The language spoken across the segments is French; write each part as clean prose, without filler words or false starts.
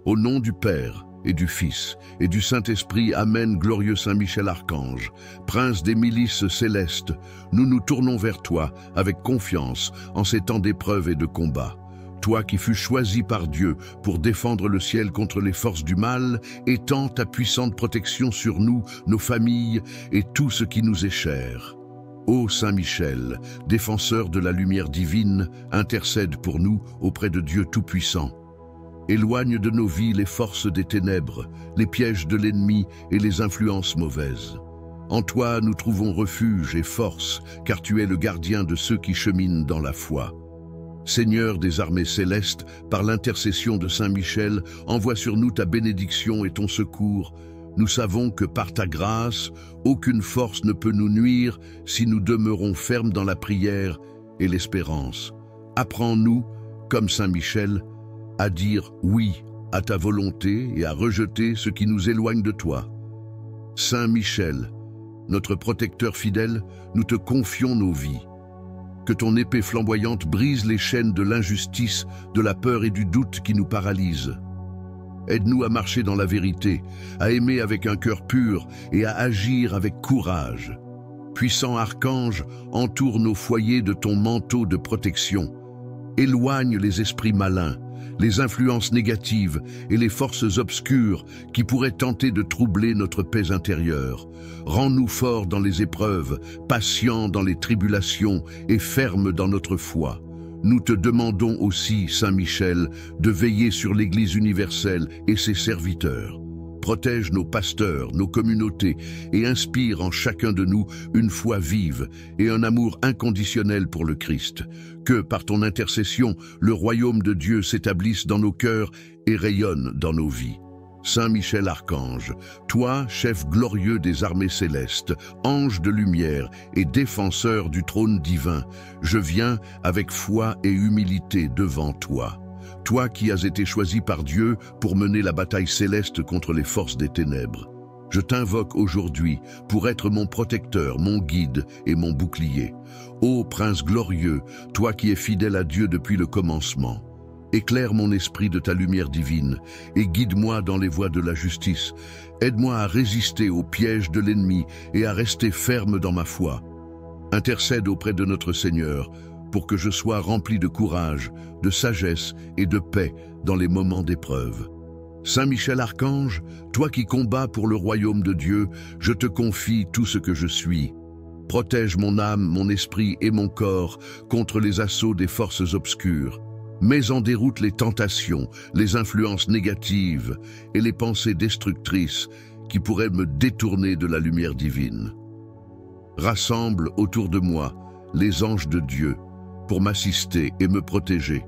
Au nom du Père, et du Fils, et du Saint-Esprit, Amen, glorieux Saint Michel Archange, prince des milices célestes, nous nous tournons vers toi avec confiance en ces temps d'épreuve et de combat. Toi qui fus choisi par Dieu pour défendre le ciel contre les forces du mal, étends ta puissante protection sur nous, nos familles et tout ce qui nous est cher. Ô Saint Michel, défenseur de la lumière divine, intercède pour nous auprès de Dieu Tout-Puissant. Éloigne de nos vies les forces des ténèbres, les pièges de l'ennemi et les influences mauvaises. En toi, nous trouvons refuge et force, car tu es le gardien de ceux qui cheminent dans la foi. Seigneur des armées célestes, par l'intercession de Saint Michel, envoie sur nous ta bénédiction et ton secours. Nous savons que par ta grâce, aucune force ne peut nous nuire si nous demeurons fermes dans la prière et l'espérance. Apprends-nous, comme Saint Michel, à dire oui à ta volonté et à rejeter ce qui nous éloigne de toi. Saint Michel, notre protecteur fidèle, nous te confions nos vies. Que ton épée flamboyante brise les chaînes de l'injustice, de la peur et du doute qui nous paralysent. Aide-nous à marcher dans la vérité, à aimer avec un cœur pur et à agir avec courage. Puissant archange, entoure nos foyers de ton manteau de protection. Éloigne les esprits malins, les influences négatives et les forces obscures qui pourraient tenter de troubler notre paix intérieure. Rends-nous forts dans les épreuves, patients dans les tribulations et fermes dans notre foi. Nous te demandons aussi, Saint Michel, de veiller sur l'Église universelle et ses serviteurs. Protège nos pasteurs, nos communautés et inspire en chacun de nous une foi vive et un amour inconditionnel pour le Christ. Que, par ton intercession, le royaume de Dieu s'établisse dans nos cœurs et rayonne dans nos vies. Saint Michel Archange, toi, chef glorieux des armées célestes, ange de lumière et défenseur du trône divin, je viens avec foi et humilité devant toi. Toi qui as été choisi par Dieu pour mener la bataille céleste contre les forces des ténèbres. Je t'invoque aujourd'hui pour être mon protecteur, mon guide et mon bouclier. Ô Prince glorieux, toi qui es fidèle à Dieu depuis le commencement, éclaire mon esprit de ta lumière divine et guide-moi dans les voies de la justice. Aide-moi à résister aux pièges de l'ennemi et à rester ferme dans ma foi. Intercède auprès de notre Seigneur pour que je sois rempli de courage, de sagesse et de paix dans les moments d'épreuve. Saint Michel Archange, toi qui combats pour le royaume de Dieu, je te confie tout ce que je suis. Protège mon âme, mon esprit et mon corps contre les assauts des forces obscures. Mets en déroute les tentations, les influences négatives et les pensées destructrices qui pourraient me détourner de la lumière divine. Rassemble autour de moi les anges de Dieu pour m'assister et me protéger,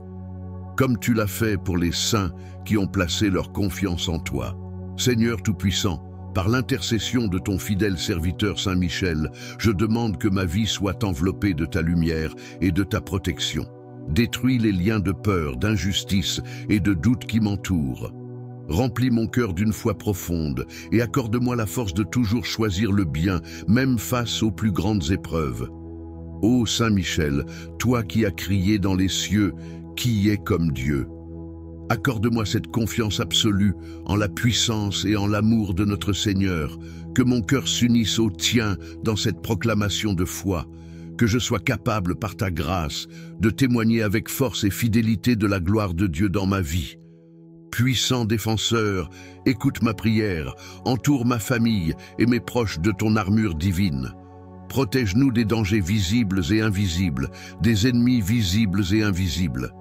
comme tu l'as fait pour les saints qui ont placé leur confiance en toi. Seigneur Tout-Puissant, par l'intercession de ton fidèle serviteur Saint Michel, je demande que ma vie soit enveloppée de ta lumière et de ta protection. Détruis les liens de peur, d'injustice et de doute qui m'entourent. Remplis mon cœur d'une foi profonde et accorde-moi la force de toujours choisir le bien, même face aux plus grandes épreuves. Ô Saint Michel, toi qui as crié dans les cieux, qui est comme Dieu? Accorde-moi cette confiance absolue en la puissance et en l'amour de notre Seigneur, que mon cœur s'unisse au tien dans cette proclamation de foi, que je sois capable par ta grâce de témoigner avec force et fidélité de la gloire de Dieu dans ma vie. Puissant défenseur, écoute ma prière, entoure ma famille et mes proches de ton armure divine. Protège-nous des dangers visibles et invisibles, des ennemis visibles et invisibles.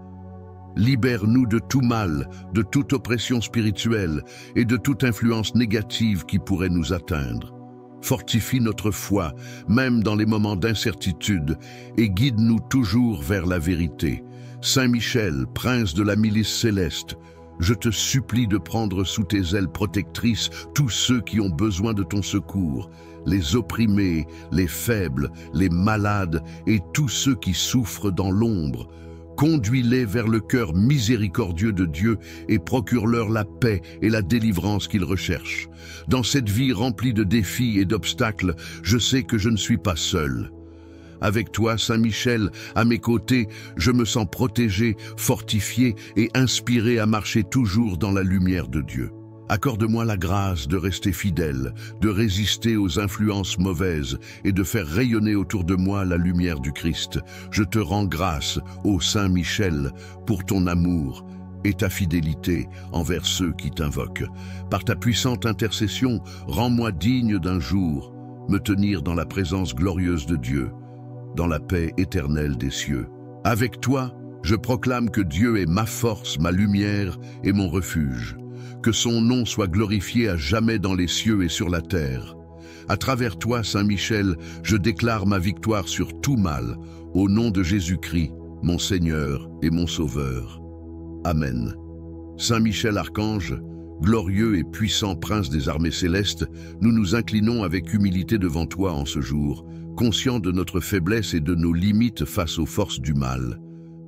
Libère-nous de tout mal, de toute oppression spirituelle et de toute influence négative qui pourrait nous atteindre. Fortifie notre foi, même dans les moments d'incertitude, et guide-nous toujours vers la vérité. Saint Michel, prince de la milice céleste, je te supplie de prendre sous tes ailes protectrices tous ceux qui ont besoin de ton secours, les opprimés, les faibles, les malades et tous ceux qui souffrent dans l'ombre. Conduis-les vers le cœur miséricordieux de Dieu et procure-leur la paix et la délivrance qu'ils recherchent. Dans cette vie remplie de défis et d'obstacles, je sais que je ne suis pas seul. Avec toi, Saint Michel, à mes côtés, je me sens protégé, fortifié et inspiré à marcher toujours dans la lumière de Dieu. Accorde-moi la grâce de rester fidèle, de résister aux influences mauvaises et de faire rayonner autour de moi la lumière du Christ. Je te rends grâce, ô Saint Michel, pour ton amour et ta fidélité envers ceux qui t'invoquent. Par ta puissante intercession, rends-moi digne d'un jour me tenir dans la présence glorieuse de Dieu, dans la paix éternelle des cieux. Avec toi, je proclame que Dieu est ma force, ma lumière et mon refuge. Que son nom soit glorifié à jamais dans les cieux et sur la terre. À travers toi, Saint Michel, je déclare ma victoire sur tout mal, au nom de Jésus-Christ, mon Seigneur et mon Sauveur. Amen. Saint Michel Archange, glorieux et puissant prince des armées célestes, nous nous inclinons avec humilité devant toi en ce jour, conscients de notre faiblesse et de nos limites face aux forces du mal.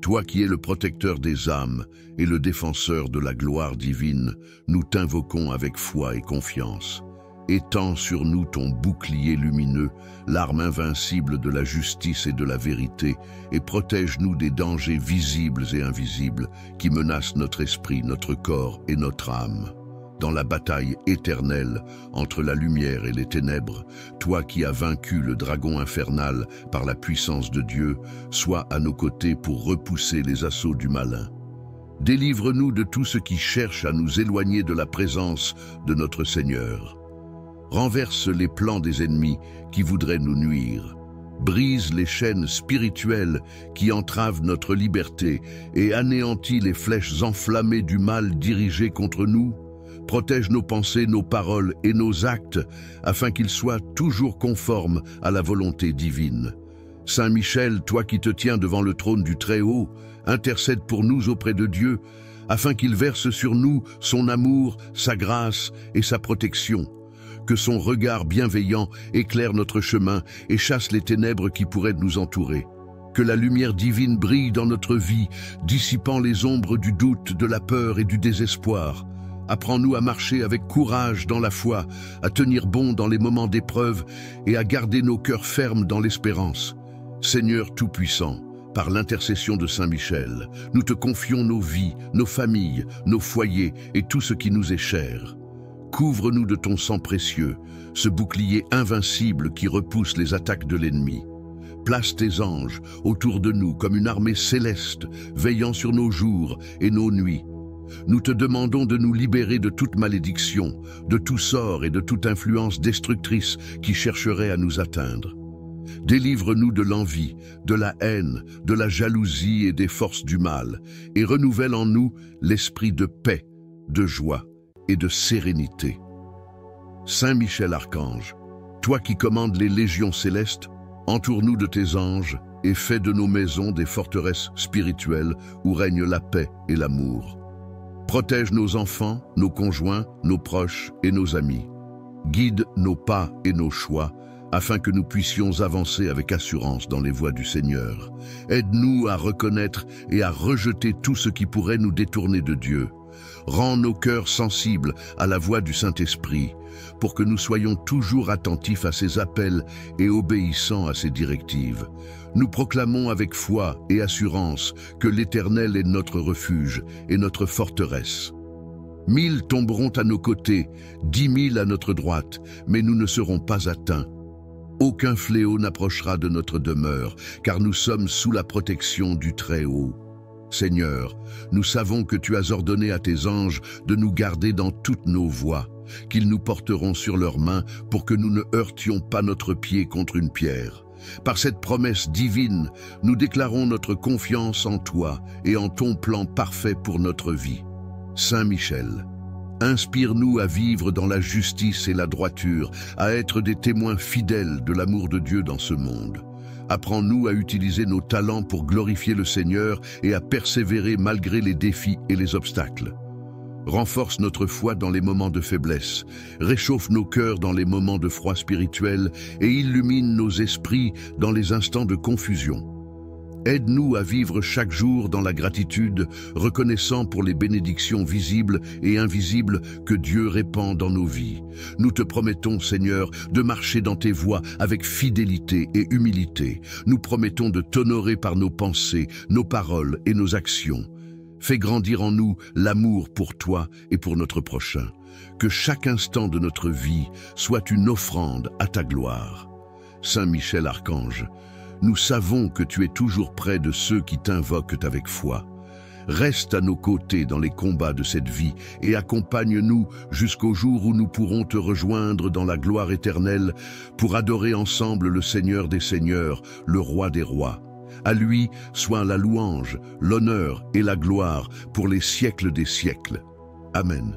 Toi qui es le protecteur des âmes et le défenseur de la gloire divine, nous t'invoquons avec foi et confiance. Étends sur nous ton bouclier lumineux, l'arme invincible de la justice et de la vérité, et protège-nous des dangers visibles et invisibles qui menacent notre esprit, notre corps et notre âme. Dans la bataille éternelle entre la lumière et les ténèbres, toi qui as vaincu le dragon infernal par la puissance de Dieu, sois à nos côtés pour repousser les assauts du malin. Délivre-nous de tout ce qui cherche à nous éloigner de la présence de notre Seigneur. Renverse les plans des ennemis qui voudraient nous nuire. Brise les chaînes spirituelles qui entravent notre liberté et anéantis les flèches enflammées du mal dirigées contre nous. Protège nos pensées, nos paroles et nos actes, afin qu'ils soient toujours conformes à la volonté divine. Saint Michel, toi qui te tiens devant le trône du Très-Haut, intercède pour nous auprès de Dieu, afin qu'il verse sur nous son amour, sa grâce et sa protection. Que son regard bienveillant éclaire notre chemin et chasse les ténèbres qui pourraient nous entourer. Que la lumière divine brille dans notre vie, dissipant les ombres du doute, de la peur et du désespoir. Apprends-nous à marcher avec courage dans la foi, à tenir bon dans les moments d'épreuve et à garder nos cœurs fermes dans l'espérance. Seigneur Tout-Puissant, par l'intercession de Saint Michel, nous te confions nos vies, nos familles, nos foyers et tout ce qui nous est cher. Couvre-nous de ton sang précieux, ce bouclier invincible qui repousse les attaques de l'ennemi. Place tes anges autour de nous comme une armée céleste, veillant sur nos jours et nos nuits. Nous te demandons de nous libérer de toute malédiction, de tout sort et de toute influence destructrice qui chercherait à nous atteindre. Délivre-nous de l'envie, de la haine, de la jalousie et des forces du mal, et renouvelle en nous l'esprit de paix, de joie et de sérénité. Saint Michel Archange, toi qui commandes les légions célestes, entoure-nous de tes anges et fais de nos maisons des forteresses spirituelles où règne la paix et l'amour. Protège nos enfants, nos conjoints, nos proches et nos amis. Guide nos pas et nos choix, afin que nous puissions avancer avec assurance dans les voies du Seigneur. Aide-nous à reconnaître et à rejeter tout ce qui pourrait nous détourner de Dieu. Rends nos cœurs sensibles à la voix du Saint-Esprit, pour que nous soyons toujours attentifs à ses appels et obéissants à ses directives. Nous proclamons avec foi et assurance que l'Éternel est notre refuge et notre forteresse. 1000 tomberont à nos côtés, 10 000 à notre droite, mais nous ne serons pas atteints. Aucun fléau n'approchera de notre demeure, car nous sommes sous la protection du Très-Haut. Seigneur, nous savons que tu as ordonné à tes anges de nous garder dans toutes nos voies, qu'ils nous porteront sur leurs mains pour que nous ne heurtions pas notre pied contre une pierre. Par cette promesse divine, nous déclarons notre confiance en toi et en ton plan parfait pour notre vie. Saint Michel, inspire-nous à vivre dans la justice et la droiture, à être des témoins fidèles de l'amour de Dieu dans ce monde. Apprends-nous à utiliser nos talents pour glorifier le Seigneur et à persévérer malgré les défis et les obstacles. Renforce notre foi dans les moments de faiblesse, réchauffe nos cœurs dans les moments de froid spirituel et illumine nos esprits dans les instants de confusion. Aide-nous à vivre chaque jour dans la gratitude, reconnaissant pour les bénédictions visibles et invisibles que Dieu répand dans nos vies. Nous te promettons, Seigneur, de marcher dans tes voies avec fidélité et humilité. Nous promettons de t'honorer par nos pensées, nos paroles et nos actions. Fais grandir en nous l'amour pour toi et pour notre prochain. Que chaque instant de notre vie soit une offrande à ta gloire. Saint Michel Archange, nous savons que tu es toujours près de ceux qui t'invoquent avec foi. Reste à nos côtés dans les combats de cette vie et accompagne-nous jusqu'au jour où nous pourrons te rejoindre dans la gloire éternelle pour adorer ensemble le Seigneur des Seigneurs, le Roi des Rois. À lui soit la louange, l'honneur et la gloire pour les siècles des siècles. Amen.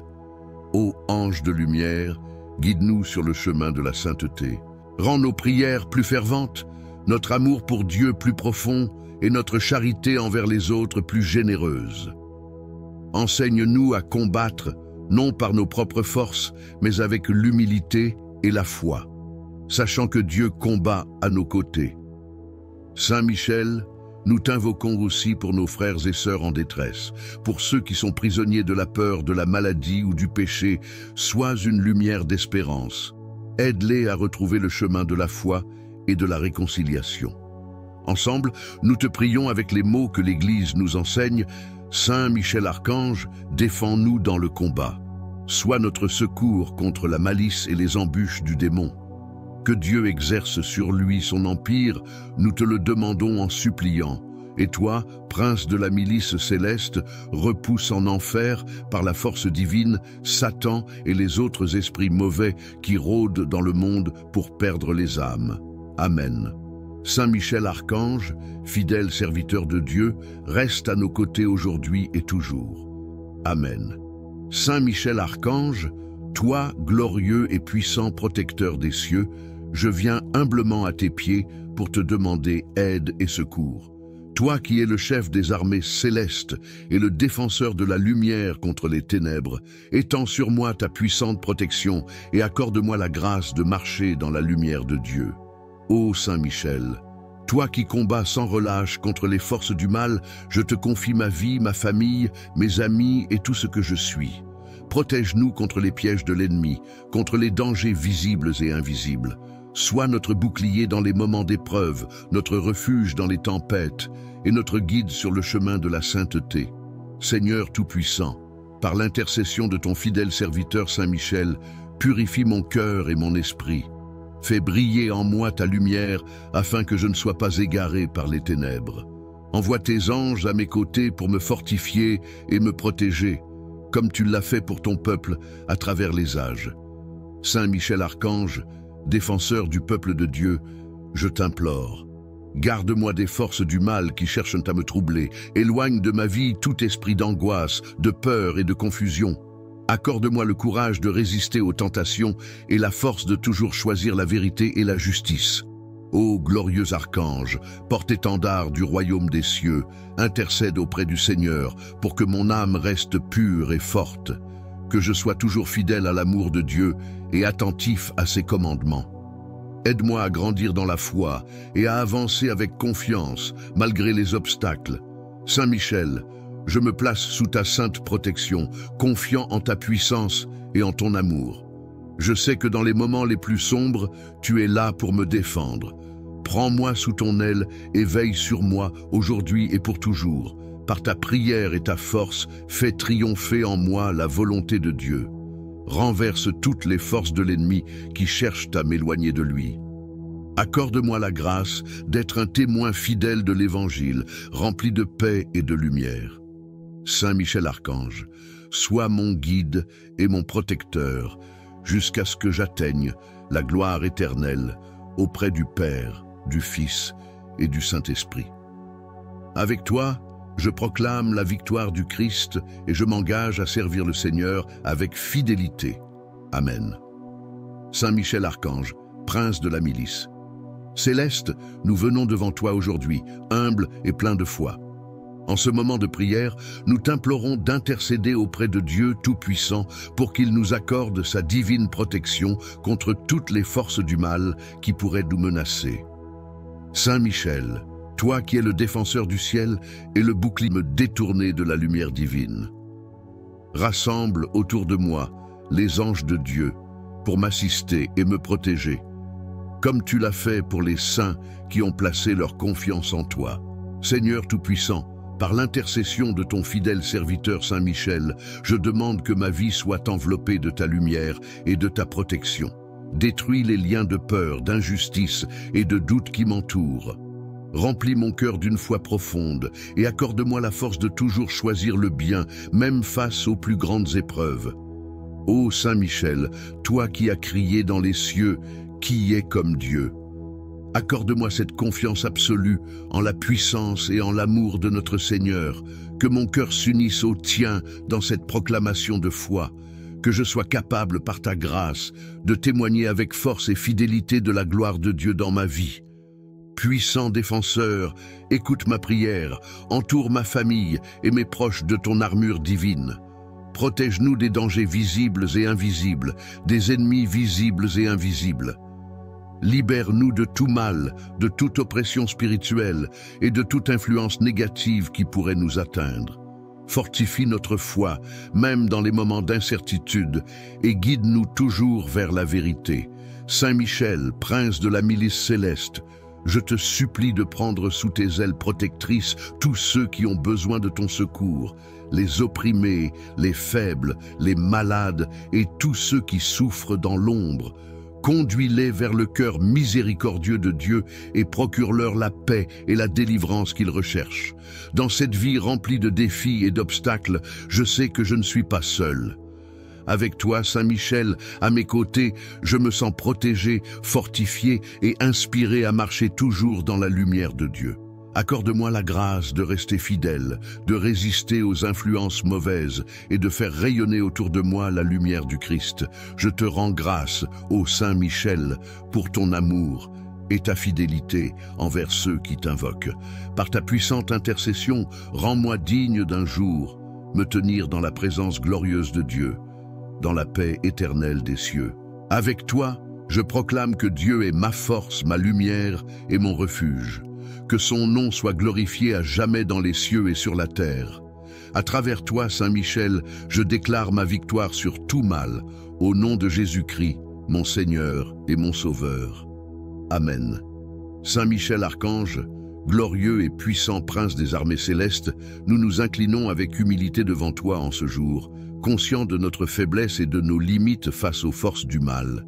Ô ange de lumière, guide-nous sur le chemin de la sainteté. Rends nos prières plus ferventes, notre amour pour Dieu plus profond et notre charité envers les autres plus généreuse. Enseigne-nous à combattre, non par nos propres forces, mais avec l'humilité et la foi, sachant que Dieu combat à nos côtés. Saint Michel, nous t'invoquons aussi pour nos frères et sœurs en détresse, pour ceux qui sont prisonniers de la peur, de la maladie ou du péché. Sois une lumière d'espérance. Aide-les à retrouver le chemin de la foi et de la réconciliation. Ensemble, nous te prions avec les mots que l'Église nous enseigne. Saint Michel Archange, défends-nous dans le combat. Sois notre secours contre la malice et les embûches du démon. Que Dieu exerce sur lui son empire, nous te le demandons en suppliant. Et toi, prince de la milice céleste, repousse en enfer, par la force divine, Satan et les autres esprits mauvais qui rôdent dans le monde pour perdre les âmes. Amen. Saint Michel Archange, fidèle serviteur de Dieu, reste à nos côtés aujourd'hui et toujours. Amen. Saint Michel Archange, toi, glorieux et puissant protecteur des cieux, je viens humblement à tes pieds pour te demander aide et secours. Toi qui es le chef des armées célestes et le défenseur de la lumière contre les ténèbres, étends sur moi ta puissante protection et accorde-moi la grâce de marcher dans la lumière de Dieu. Ô Saint Michel, toi qui combats sans relâche contre les forces du mal, je te confie ma vie, ma famille, mes amis et tout ce que je suis. Protège-nous contre les pièges de l'ennemi, contre les dangers visibles et invisibles. Sois notre bouclier dans les moments d'épreuve, notre refuge dans les tempêtes et notre guide sur le chemin de la sainteté. Seigneur Tout-Puissant, par l'intercession de ton fidèle serviteur Saint Michel, purifie mon cœur et mon esprit. Fais briller en moi ta lumière afin que je ne sois pas égaré par les ténèbres. Envoie tes anges à mes côtés pour me fortifier et me protéger, comme tu l'as fait pour ton peuple à travers les âges. Saint Michel Archange, défenseur du peuple de Dieu, je t'implore. Garde-moi des forces du mal qui cherchent à me troubler. Éloigne de ma vie tout esprit d'angoisse, de peur et de confusion. Accorde-moi le courage de résister aux tentations et la force de toujours choisir la vérité et la justice. Ô glorieux archange, porte-étendard du royaume des cieux, intercède auprès du Seigneur pour que mon âme reste pure et forte, que je sois toujours fidèle à l'amour de Dieu et attentif à ses commandements. Aide-moi à grandir dans la foi et à avancer avec confiance malgré les obstacles. Saint Michel, je me place sous ta sainte protection, confiant en ta puissance et en ton amour. Je sais que dans les moments les plus sombres, tu es là pour me défendre. Prends-moi sous ton aile et veille sur moi aujourd'hui et pour toujours. Par ta prière et ta force, fais triompher en moi la volonté de Dieu. Renverse toutes les forces de l'ennemi qui cherchent à m'éloigner de lui. Accorde-moi la grâce d'être un témoin fidèle de l'Évangile, rempli de paix et de lumière. Saint Michel Archange, sois mon guide et mon protecteur, jusqu'à ce que j'atteigne la gloire éternelle auprès du Père, du Fils et du Saint-Esprit. Avec toi, je proclame la victoire du Christ et je m'engage à servir le Seigneur avec fidélité. Amen. Saint Michel Archange, prince de la milice. Céleste, nous venons devant toi aujourd'hui, humbles et pleins de foi. En ce moment de prière, nous t'implorons d'intercéder auprès de Dieu Tout-Puissant pour qu'il nous accorde sa divine protection contre toutes les forces du mal qui pourraient nous menacer. Saint Michel, toi qui es le défenseur du ciel et le bouclier me détourné de la lumière divine. Rassemble autour de moi les anges de Dieu pour m'assister et me protéger, comme tu l'as fait pour les saints qui ont placé leur confiance en toi. Seigneur Tout-Puissant, par l'intercession de ton fidèle serviteur Saint Michel, je demande que ma vie soit enveloppée de ta lumière et de ta protection. Détruis les liens de peur, d'injustice et de doute qui m'entourent. Remplis mon cœur d'une foi profonde et accorde-moi la force de toujours choisir le bien, même face aux plus grandes épreuves. Ô Saint Michel, toi qui as crié dans les cieux, qui est comme Dieu? Accorde-moi cette confiance absolue en la puissance et en l'amour de notre Seigneur, que mon cœur s'unisse au tien dans cette proclamation de foi, que je sois capable par ta grâce de témoigner avec force et fidélité de la gloire de Dieu dans ma vie. Puissant défenseur, écoute ma prière, entoure ma famille et mes proches de ton armure divine. Protège-nous des dangers visibles et invisibles, des ennemis visibles et invisibles. Libère-nous de tout mal, de toute oppression spirituelle et de toute influence négative qui pourrait nous atteindre. Fortifie notre foi, même dans les moments d'incertitude, et guide-nous toujours vers la vérité. Saint Michel, prince de la milice céleste, je te supplie de prendre sous tes ailes protectrices tous ceux qui ont besoin de ton secours, les opprimés, les faibles, les malades et tous ceux qui souffrent dans l'ombre. Conduis-les vers le cœur miséricordieux de Dieu et procure-leur la paix et la délivrance qu'ils recherchent. Dans cette vie remplie de défis et d'obstacles, je sais que je ne suis pas seul. Avec toi, Saint Michel, à mes côtés, je me sens protégé, fortifié et inspiré à marcher toujours dans la lumière de Dieu. Accorde-moi la grâce de rester fidèle, de résister aux influences mauvaises et de faire rayonner autour de moi la lumière du Christ. Je te rends grâce, ô Saint Michel, pour ton amour et ta fidélité envers ceux qui t'invoquent. Par ta puissante intercession, rends-moi digne d'un jour me tenir dans la présence glorieuse de Dieu, dans la paix éternelle des cieux. Avec toi, je proclame que Dieu est ma force, ma lumière et mon refuge. Que son nom soit glorifié à jamais dans les cieux et sur la terre. À travers toi, Saint Michel, je déclare ma victoire sur tout mal, au nom de Jésus-Christ, mon Seigneur et mon Sauveur. Amen. Saint Michel Archange, glorieux et puissant prince des armées célestes, nous nous inclinons avec humilité devant toi en ce jour, conscients de notre faiblesse et de nos limites face aux forces du mal.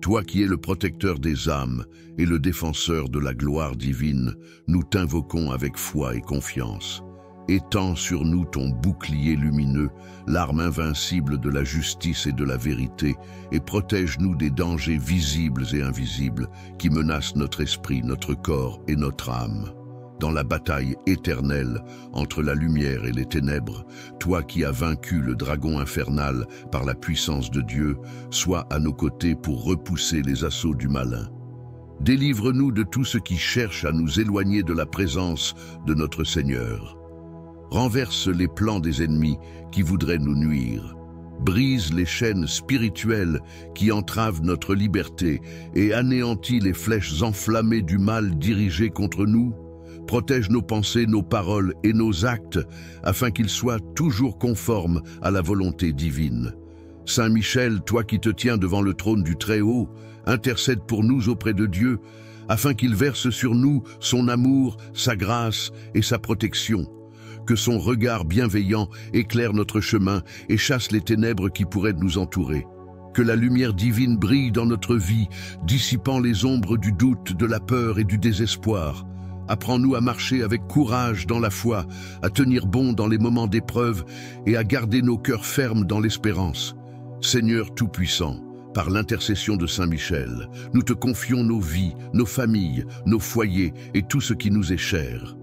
Toi qui es le protecteur des âmes et le défenseur de la gloire divine, nous t'invoquons avec foi et confiance. Étends sur nous ton bouclier lumineux, l'arme invincible de la justice et de la vérité, et protège-nous des dangers visibles et invisibles qui menacent notre esprit, notre corps et notre âme. Dans la bataille éternelle entre la lumière et les ténèbres, toi qui as vaincu le dragon infernal par la puissance de Dieu, sois à nos côtés pour repousser les assauts du malin. Délivre-nous de tout ce qui cherche à nous éloigner de la présence de notre Seigneur. Renverse les plans des ennemis qui voudraient nous nuire. Brise les chaînes spirituelles qui entravent notre liberté et anéantis les flèches enflammées du mal dirigées contre nous. Protège nos pensées, nos paroles et nos actes, afin qu'ils soient toujours conformes à la volonté divine. Saint Michel, toi qui te tiens devant le trône du Très-Haut, intercède pour nous auprès de Dieu, afin qu'il verse sur nous son amour, sa grâce et sa protection. Que son regard bienveillant éclaire notre chemin et chasse les ténèbres qui pourraient nous entourer. Que la lumière divine brille dans notre vie, dissipant les ombres du doute, de la peur et du désespoir. Apprends-nous à marcher avec courage dans la foi, à tenir bon dans les moments d'épreuve et à garder nos cœurs fermes dans l'espérance. Seigneur Tout-Puissant, par l'intercession de Saint Michel, nous te confions nos vies, nos familles, nos foyers et tout ce qui nous est cher.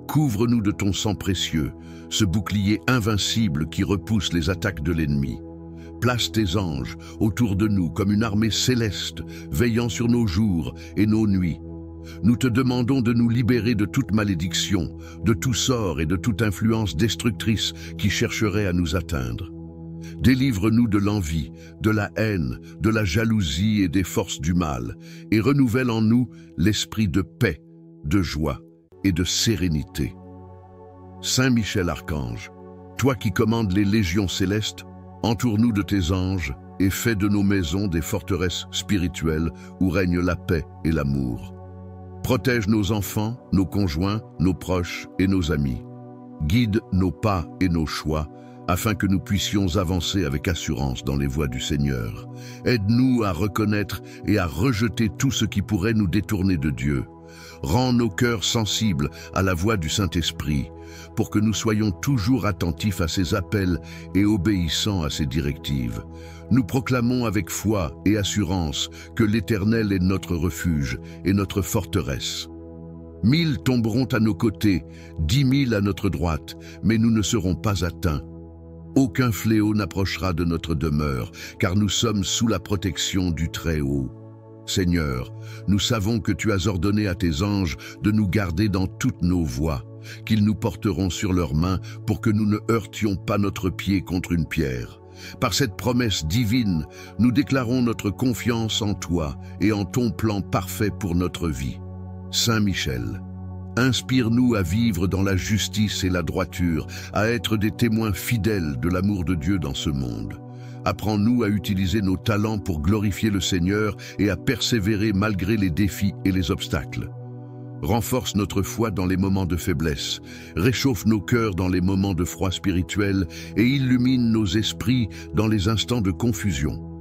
Couvre-nous de ton sang précieux, ce bouclier invincible qui repousse les attaques de l'ennemi. Place tes anges autour de nous comme une armée céleste, veillant sur nos jours et nos nuits. Nous te demandons de nous libérer de toute malédiction, de tout sort et de toute influence destructrice qui chercherait à nous atteindre. Délivre-nous de l'envie, de la haine, de la jalousie et des forces du mal, et renouvelle en nous l'esprit de paix, de joie et de sérénité. Saint Michel Archange, toi qui commandes les légions célestes, entoure-nous de tes anges et fais de nos maisons des forteresses spirituelles où règne la paix et l'amour. Protège nos enfants, nos conjoints, nos proches et nos amis. Guide nos pas et nos choix, afin que nous puissions avancer avec assurance dans les voies du Seigneur. Aide-nous à reconnaître et à rejeter tout ce qui pourrait nous détourner de Dieu. Rends nos cœurs sensibles à la voix du Saint-Esprit, pour que nous soyons toujours attentifs à ses appels et obéissants à ses directives. Nous proclamons avec foi et assurance que l'Éternel est notre refuge et notre forteresse. 1000 tomberont à nos côtés, 10 000 à notre droite, mais nous ne serons pas atteints. Aucun fléau n'approchera de notre demeure, car nous sommes sous la protection du Très-Haut. Seigneur, nous savons que tu as ordonné à tes anges de nous garder dans toutes nos voies, qu'ils nous porteront sur leurs mains pour que nous ne heurtions pas notre pied contre une pierre. Par cette promesse divine, nous déclarons notre confiance en toi et en ton plan parfait pour notre vie. Saint Michel, inspire-nous à vivre dans la justice et la droiture, à être des témoins fidèles de l'amour de Dieu dans ce monde. Apprends-nous à utiliser nos talents pour glorifier le Seigneur et à persévérer malgré les défis et les obstacles. Renforce notre foi dans les moments de faiblesse, réchauffe nos cœurs dans les moments de froid spirituel et illumine nos esprits dans les instants de confusion.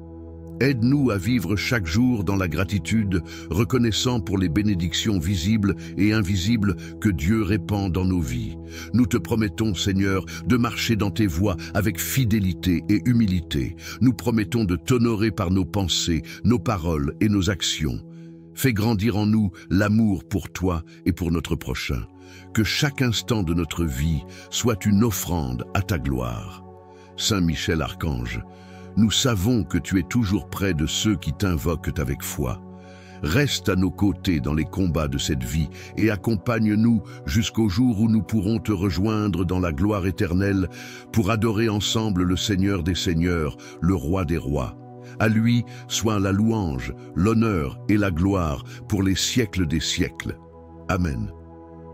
Aide-nous à vivre chaque jour dans la gratitude, reconnaissant pour les bénédictions visibles et invisibles que Dieu répand dans nos vies. Nous te promettons, Seigneur, de marcher dans tes voies avec fidélité et humilité. Nous promettons de t'honorer par nos pensées, nos paroles et nos actions. Fais grandir en nous l'amour pour toi et pour notre prochain. Que chaque instant de notre vie soit une offrande à ta gloire. Saint Michel Archange, nous savons que tu es toujours près de ceux qui t'invoquent avec foi. Reste à nos côtés dans les combats de cette vie et accompagne-nous jusqu'au jour où nous pourrons te rejoindre dans la gloire éternelle pour adorer ensemble le Seigneur des Seigneurs, le Roi des Rois. À lui soit la louange, l'honneur et la gloire pour les siècles des siècles. Amen.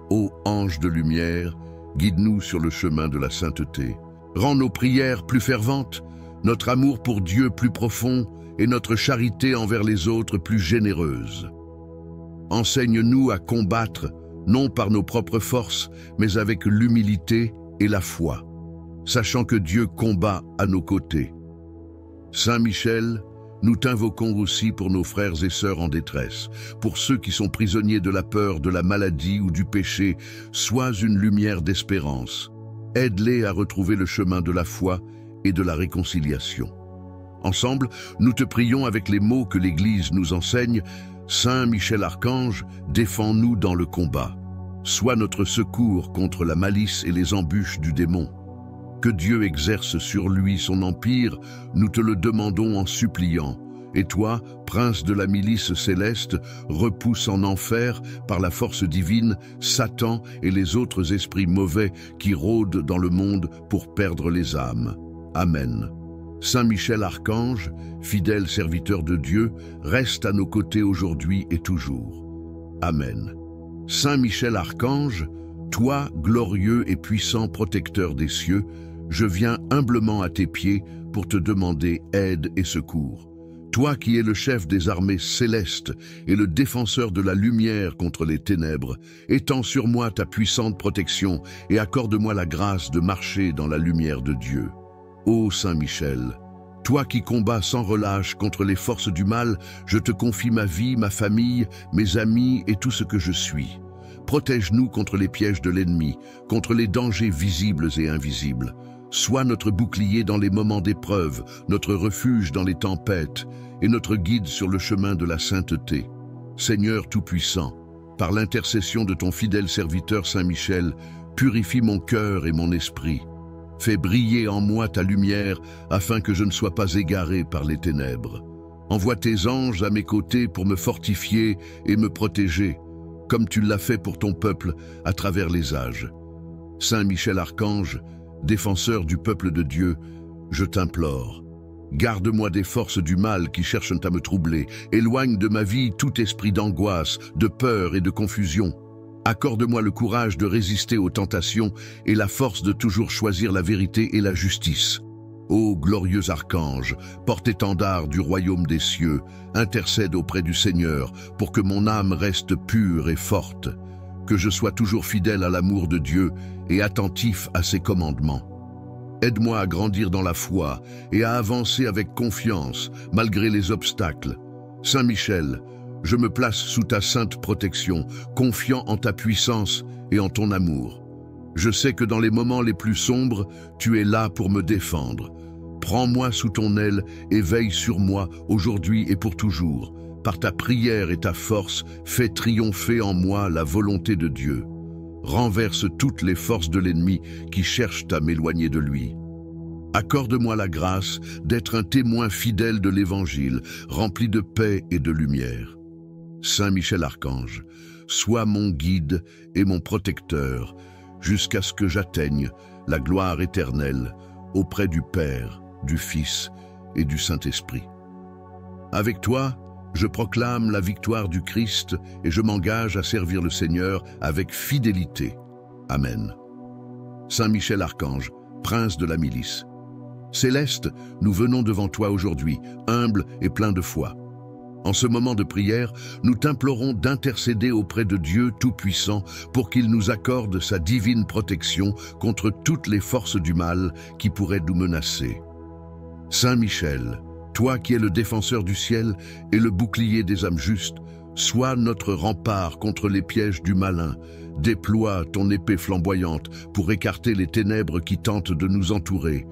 Ô ange de lumière, guide-nous sur le chemin de la sainteté. Rends nos prières plus ferventes, notre amour pour Dieu plus profond et notre charité envers les autres plus généreuse. Enseigne-nous à combattre, non par nos propres forces, mais avec l'humilité et la foi, sachant que Dieu combat à nos côtés. Saint Michel, nous t'invoquons aussi pour nos frères et sœurs en détresse, pour ceux qui sont prisonniers de la peur, de la maladie ou du péché. Sois une lumière d'espérance. Aide-les à retrouver le chemin de la foi et de la réconciliation. Ensemble, nous te prions avec les mots que l'Église nous enseigne. Saint Michel Archange, défends-nous dans le combat. Sois notre secours contre la malice et les embûches du démon. Que Dieu exerce sur lui son empire, nous te le demandons en suppliant. Et toi, prince de la milice céleste, repousse en enfer, par la force divine, Satan et les autres esprits mauvais qui rôdent dans le monde pour perdre les âmes. Amen. Saint Michel Archange, fidèle serviteur de Dieu, reste à nos côtés aujourd'hui et toujours. Amen. Saint Michel Archange, toi, glorieux et puissant protecteur des cieux, je viens humblement à tes pieds pour te demander aide et secours. Toi qui es le chef des armées célestes et le défenseur de la lumière contre les ténèbres, étends sur moi ta puissante protection et accorde-moi la grâce de marcher dans la lumière de Dieu. Ô Saint Michel, toi qui combats sans relâche contre les forces du mal, je te confie ma vie, ma famille, mes amis et tout ce que je suis. Protège-nous contre les pièges de l'ennemi, contre les dangers visibles et invisibles. Sois notre bouclier dans les moments d'épreuve, notre refuge dans les tempêtes et notre guide sur le chemin de la sainteté. Seigneur Tout-Puissant, par l'intercession de ton fidèle serviteur Saint Michel, purifie mon cœur et mon esprit. Fais briller en moi ta lumière afin que je ne sois pas égaré par les ténèbres. Envoie tes anges à mes côtés pour me fortifier et me protéger, comme tu l'as fait pour ton peuple à travers les âges. Saint Michel Archange, défenseur du peuple de Dieu, je t'implore. Garde-moi des forces du mal qui cherchent à me troubler. Éloigne de ma vie tout esprit d'angoisse, de peur et de confusion. Accorde-moi le courage de résister aux tentations et la force de toujours choisir la vérité et la justice. Ô glorieux archange, porte-étendard du royaume des cieux, intercède auprès du Seigneur pour que mon âme reste pure et forte, que je sois toujours fidèle à l'amour de Dieu et attentif à ses commandements. Aide-moi à grandir dans la foi et à avancer avec confiance malgré les obstacles. Saint Michel, je me place sous ta sainte protection, confiant en ta puissance et en ton amour. Je sais que dans les moments les plus sombres, tu es là pour me défendre. Prends-moi sous ton aile et veille sur moi aujourd'hui et pour toujours. Par ta prière et ta force, fais triompher en moi la volonté de Dieu. Renverse toutes les forces de l'ennemi qui cherchent à m'éloigner de lui. Accorde-moi la grâce d'être un témoin fidèle de l'Évangile, rempli de paix et de lumière. Saint Michel Archange, sois mon guide et mon protecteur, jusqu'à ce que j'atteigne la gloire éternelle auprès du Père, du Fils et du Saint-Esprit. Avec toi, je proclame la victoire du Christ et je m'engage à servir le Seigneur avec fidélité. Amen. Saint Michel Archange, prince de la milice. Céleste, nous venons devant toi aujourd'hui, humbles et pleins de foi. En ce moment de prière, nous t'implorons d'intercéder auprès de Dieu Tout-Puissant pour qu'il nous accorde sa divine protection contre toutes les forces du mal qui pourraient nous menacer. Saint Michel, toi qui es le défenseur du ciel et le bouclier des âmes justes, sois notre rempart contre les pièges du malin. Déploie ton épée flamboyante pour écarter les ténèbres qui tentent de nous entourer.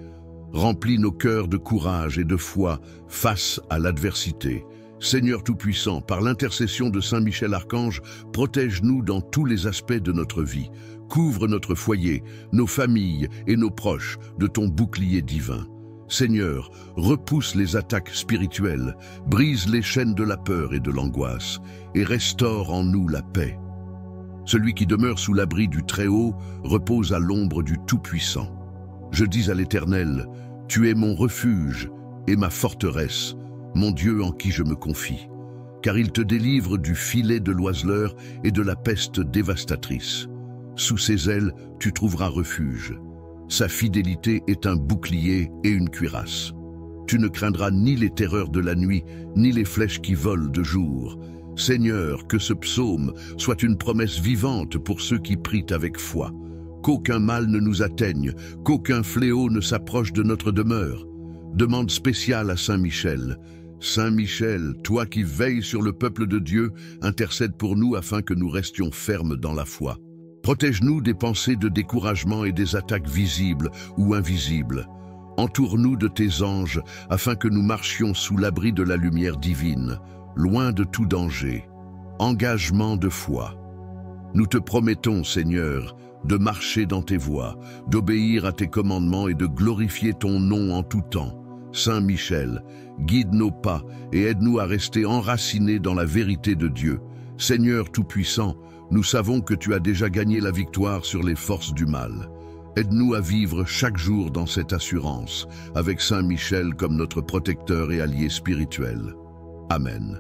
Remplis nos cœurs de courage et de foi face à l'adversité. Seigneur Tout-Puissant, par l'intercession de Saint Michel Archange, protège-nous dans tous les aspects de notre vie. Couvre notre foyer, nos familles et nos proches de ton bouclier divin. Seigneur, repousse les attaques spirituelles, brise les chaînes de la peur et de l'angoisse, et restaure en nous la paix. Celui qui demeure sous l'abri du Très-Haut repose à l'ombre du Tout-Puissant. Je dis à l'Éternel, tu es mon refuge et ma forteresse, mon Dieu en qui je me confie, car il te délivre du filet de l'oiseleur et de la peste dévastatrice. Sous ses ailes, tu trouveras refuge. Sa fidélité est un bouclier et une cuirasse. Tu ne craindras ni les terreurs de la nuit, ni les flèches qui volent de jour. Seigneur, que ce psaume soit une promesse vivante pour ceux qui prient avec foi. Qu'aucun mal ne nous atteigne, qu'aucun fléau ne s'approche de notre demeure. Demande spéciale à Saint Michel. Saint Michel, toi qui veilles sur le peuple de Dieu, intercède pour nous afin que nous restions fermes dans la foi. Protège-nous des pensées de découragement et des attaques visibles ou invisibles. Entoure-nous de tes anges afin que nous marchions sous l'abri de la lumière divine, loin de tout danger. Engagement de foi. Nous te promettons, Seigneur, de marcher dans tes voies, d'obéir à tes commandements et de glorifier ton nom en tout temps. Saint Michel, guide nos pas et aide-nous à rester enracinés dans la vérité de Dieu. Seigneur Tout-Puissant, nous savons que tu as déjà gagné la victoire sur les forces du mal. Aide-nous à vivre chaque jour dans cette assurance, avec Saint Michel comme notre protecteur et allié spirituel. Amen.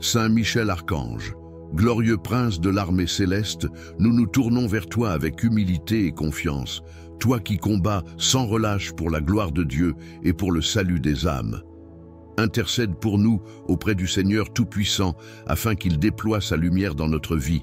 Saint Michel Archange, glorieux prince de l'armée céleste, nous nous tournons vers toi avec humilité et confiance, toi qui combats sans relâche pour la gloire de Dieu et pour le salut des âmes. Intercède pour nous auprès du Seigneur Tout-Puissant afin qu'il déploie sa lumière dans notre vie,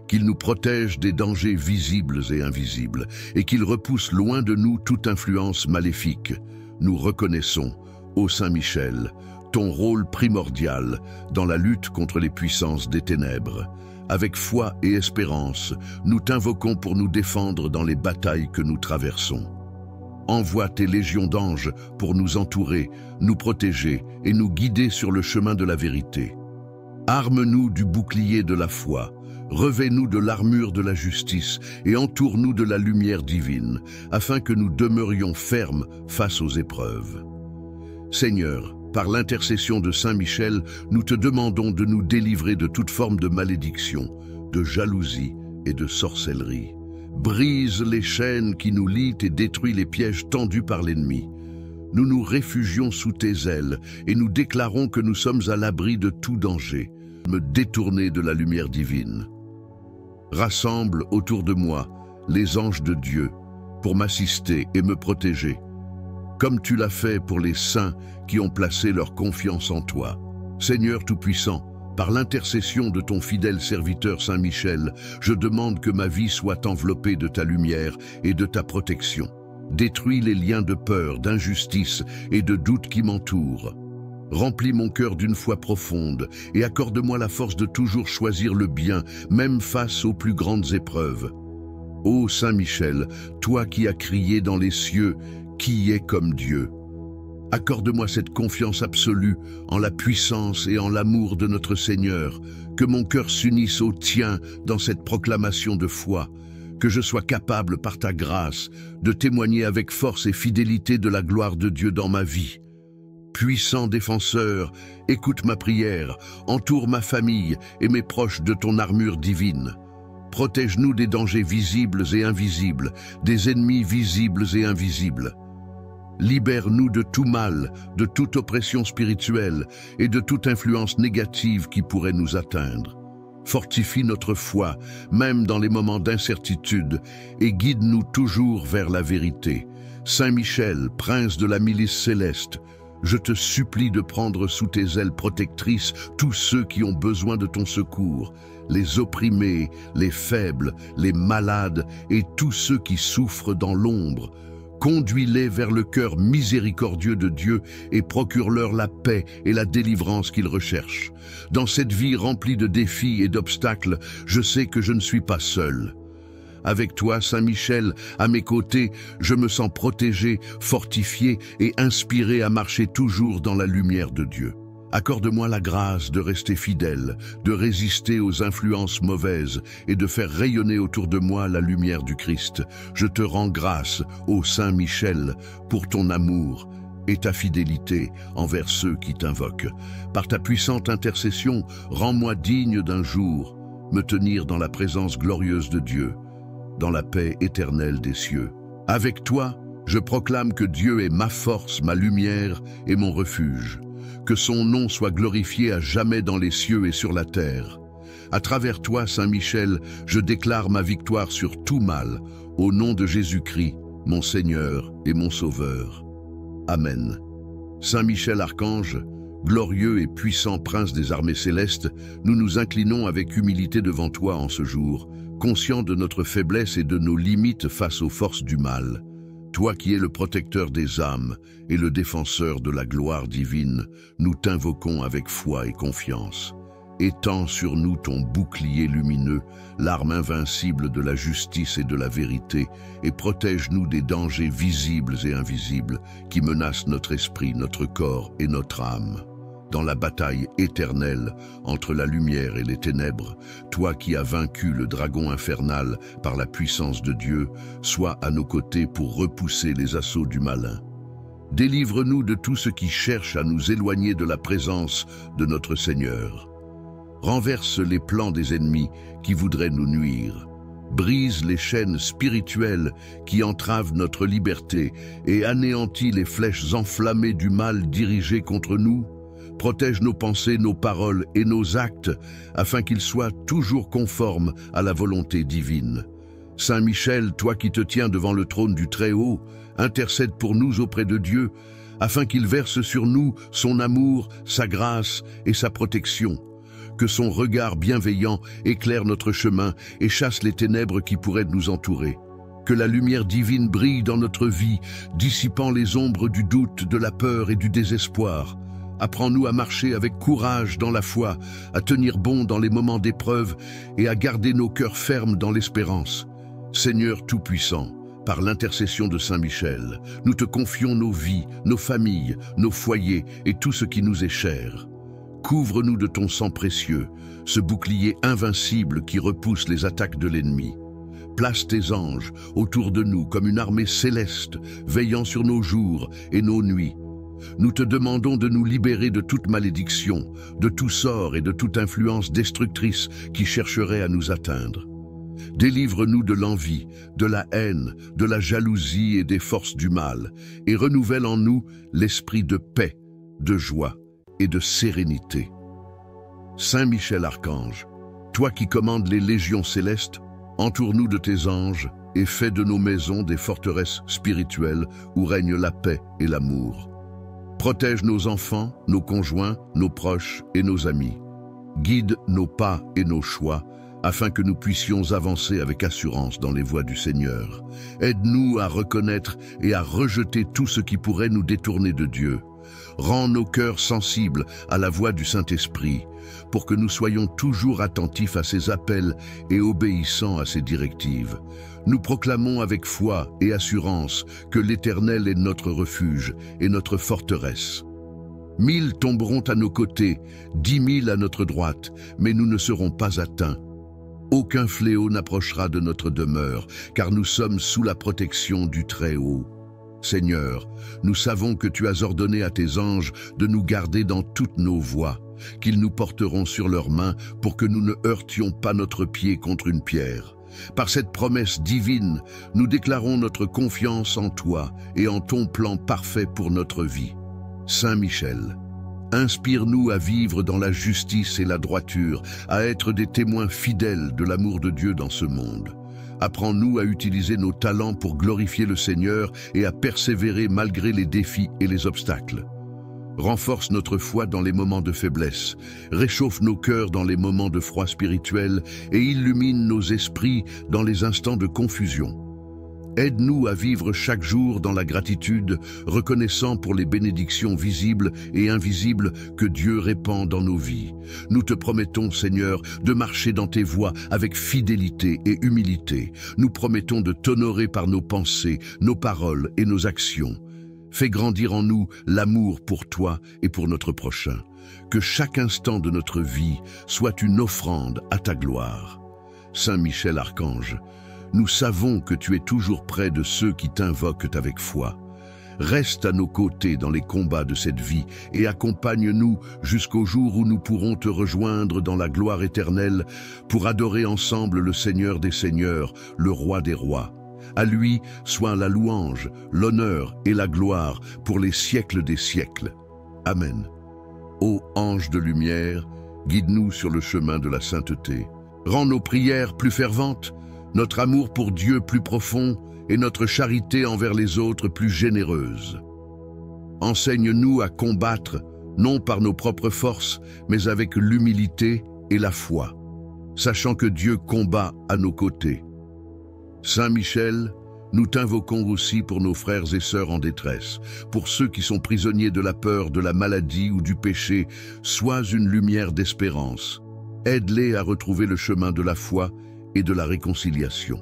qu'il nous protège des dangers visibles et invisibles et qu'il repousse loin de nous toute influence maléfique. Nous reconnaissons, ô Saint Michel, ton rôle primordial dans la lutte contre les puissances des ténèbres. Avec foi et espérance, nous t'invoquons pour nous défendre dans les batailles que nous traversons. Envoie tes légions d'anges pour nous entourer, nous protéger et nous guider sur le chemin de la vérité. Arme-nous du bouclier de la foi, revêt-nous de l'armure de la justice et entoure-nous de la lumière divine, afin que nous demeurions fermes face aux épreuves. Seigneur, par l'intercession de Saint Michel, nous te demandons de nous délivrer de toute forme de malédiction, de jalousie et de sorcellerie. Brise les chaînes qui nous lient et détruis les pièges tendus par l'ennemi. Nous nous réfugions sous tes ailes et nous déclarons que nous sommes à l'abri de tout danger. Me détourner de la lumière divine. rassemble autour de moi les anges de Dieu pour m'assister et me protéger, comme tu l'as fait pour les saints qui ont placé leur confiance en toi. Seigneur Tout-Puissant, par l'intercession de ton fidèle serviteur Saint Michel, je demande que ma vie soit enveloppée de ta lumière et de ta protection. Détruis les liens de peur, d'injustice et de doute qui m'entourent. Remplis mon cœur d'une foi profonde et accorde-moi la force de toujours choisir le bien, même face aux plus grandes épreuves. Ô Saint Michel, toi qui as crié dans les cieux, qui est comme Dieu? Accorde-moi cette confiance absolue en la puissance et en l'amour de notre Seigneur, que mon cœur s'unisse au tien dans cette proclamation de foi, que je sois capable par ta grâce de témoigner avec force et fidélité de la gloire de Dieu dans ma vie. Puissant défenseur, écoute ma prière, entoure ma famille et mes proches de ton armure divine. Protège-nous des dangers visibles et invisibles, des ennemis visibles et invisibles. Libère-nous de tout mal, de toute oppression spirituelle et de toute influence négative qui pourrait nous atteindre. Fortifie notre foi, même dans les moments d'incertitude, et guide-nous toujours vers la vérité. Saint Michel, prince de la milice céleste, je te supplie de prendre sous tes ailes protectrices tous ceux qui ont besoin de ton secours, les opprimés, les faibles, les malades et tous ceux qui souffrent dans l'ombre. Conduis-les vers le cœur miséricordieux de Dieu et procure-leur la paix et la délivrance qu'ils recherchent. Dans cette vie remplie de défis et d'obstacles, je sais que je ne suis pas seul. Avec toi, Saint Michel, à mes côtés, je me sens protégé, fortifié et inspiré à marcher toujours dans la lumière de Dieu. Accorde-moi la grâce de rester fidèle, de résister aux influences mauvaises et de faire rayonner autour de moi la lumière du Christ. Je te rends grâce, ô Saint Michel, pour ton amour et ta fidélité envers ceux qui t'invoquent. Par ta puissante intercession, rends-moi digne d'un jour me tenir dans la présence glorieuse de Dieu, dans la paix éternelle des cieux. Avec toi, je proclame que Dieu est ma force, ma lumière et mon refuge. Que son nom soit glorifié à jamais dans les cieux et sur la terre. À travers toi, Saint Michel, je déclare ma victoire sur tout mal, au nom de Jésus-Christ, mon Seigneur et mon Sauveur. Amen. Saint Michel Archange, glorieux et puissant prince des armées célestes, nous nous inclinons avec humilité devant toi en ce jour, conscients de notre faiblesse et de nos limites face aux forces du mal. Toi qui es le protecteur des âmes et le défenseur de la gloire divine, nous t'invoquons avec foi et confiance. Étends sur nous ton bouclier lumineux, l'arme invincible de la justice et de la vérité, et protège-nous des dangers visibles et invisibles qui menacent notre esprit, notre corps et notre âme. Dans la bataille éternelle entre la lumière et les ténèbres, toi qui as vaincu le dragon infernal par la puissance de Dieu, sois à nos côtés pour repousser les assauts du malin. Délivre-nous de tout ce qui cherche à nous éloigner de la présence de notre Seigneur. Renverse les plans des ennemis qui voudraient nous nuire. Brise les chaînes spirituelles qui entravent notre liberté et anéantis les flèches enflammées du mal dirigées contre nous. Protège nos pensées, nos paroles et nos actes, afin qu'ils soient toujours conformes à la volonté divine. Saint Michel, toi qui te tiens devant le trône du Très-Haut, intercède pour nous auprès de Dieu, afin qu'il verse sur nous son amour, sa grâce et sa protection. Que son regard bienveillant éclaire notre chemin et chasse les ténèbres qui pourraient nous entourer. Que la lumière divine brille dans notre vie, dissipant les ombres du doute, de la peur et du désespoir. Apprends-nous à marcher avec courage dans la foi, à tenir bon dans les moments d'épreuve et à garder nos cœurs fermes dans l'espérance. Seigneur Tout-Puissant, par l'intercession de Saint Michel, nous te confions nos vies, nos familles, nos foyers et tout ce qui nous est cher. Couvre-nous de ton sang précieux, ce bouclier invincible qui repousse les attaques de l'ennemi. Place tes anges autour de nous comme une armée céleste, veillant sur nos jours et nos nuits. Nous te demandons de nous libérer de toute malédiction, de tout sort et de toute influence destructrice qui chercherait à nous atteindre. Délivre-nous de l'envie, de la haine, de la jalousie et des forces du mal, et renouvelle en nous l'esprit de paix, de joie et de sérénité. Saint Michel Archange, toi qui commandes les légions célestes, Entoure-nous de tes anges et fais de nos maisons des forteresses spirituelles où règne la paix et l'amour. Protège nos enfants, nos conjoints, nos proches et nos amis. Guide nos pas et nos choix, afin que nous puissions avancer avec assurance dans les voies du Seigneur. Aide-nous à reconnaître et à rejeter tout ce qui pourrait nous détourner de Dieu. Rends nos cœurs sensibles à la voix du Saint-Esprit, pour que nous soyons toujours attentifs à ses appels et obéissants à ses directives. Nous proclamons avec foi et assurance que l'Éternel est notre refuge et notre forteresse. 1000 tomberont à nos côtés, 10 000 à notre droite, mais nous ne serons pas atteints. Aucun fléau n'approchera de notre demeure, car nous sommes sous la protection du Très-Haut. Seigneur, nous savons que tu as ordonné à tes anges de nous garder dans toutes nos voies, qu'ils nous porteront sur leurs mains pour que nous ne heurtions pas notre pied contre une pierre. Par cette promesse divine, nous déclarons notre confiance en toi et en ton plan parfait pour notre vie. Saint Michel, inspire-nous à vivre dans la justice et la droiture, à être des témoins fidèles de l'amour de Dieu dans ce monde. Apprends-nous à utiliser nos talents pour glorifier le Seigneur et à persévérer malgré les défis et les obstacles. Renforce notre foi dans les moments de faiblesse, réchauffe nos cœurs dans les moments de froid spirituel et illumine nos esprits dans les instants de confusion. Aide-nous à vivre chaque jour dans la gratitude, reconnaissant pour les bénédictions visibles et invisibles que Dieu répand dans nos vies. Nous te promettons, Seigneur, de marcher dans tes voies avec fidélité et humilité. Nous promettons de t'honorer par nos pensées, nos paroles et nos actions. Fais grandir en nous l'amour pour toi et pour notre prochain. Que chaque instant de notre vie soit une offrande à ta gloire. Saint Michel Archange, nous savons que tu es toujours près de ceux qui t'invoquent avec foi. Reste à nos côtés dans les combats de cette vie et accompagne-nous jusqu'au jour où nous pourrons te rejoindre dans la gloire éternelle pour adorer ensemble le Seigneur des Seigneurs, le Roi des Rois. À lui soit la louange, l'honneur et la gloire pour les siècles des siècles. Amen. Ô ange de lumière, guide-nous sur le chemin de la sainteté. Rends nos prières plus ferventes, notre amour pour Dieu plus profond et notre charité envers les autres plus généreuse. Enseigne-nous à combattre, non par nos propres forces, mais avec l'humilité et la foi, sachant que Dieu combat à nos côtés. Saint Michel, nous t'invoquons aussi pour nos frères et sœurs en détresse, pour ceux qui sont prisonniers de la peur, de la maladie ou du péché. Sois une lumière d'espérance. Aide-les à retrouver le chemin de la foi et de la réconciliation.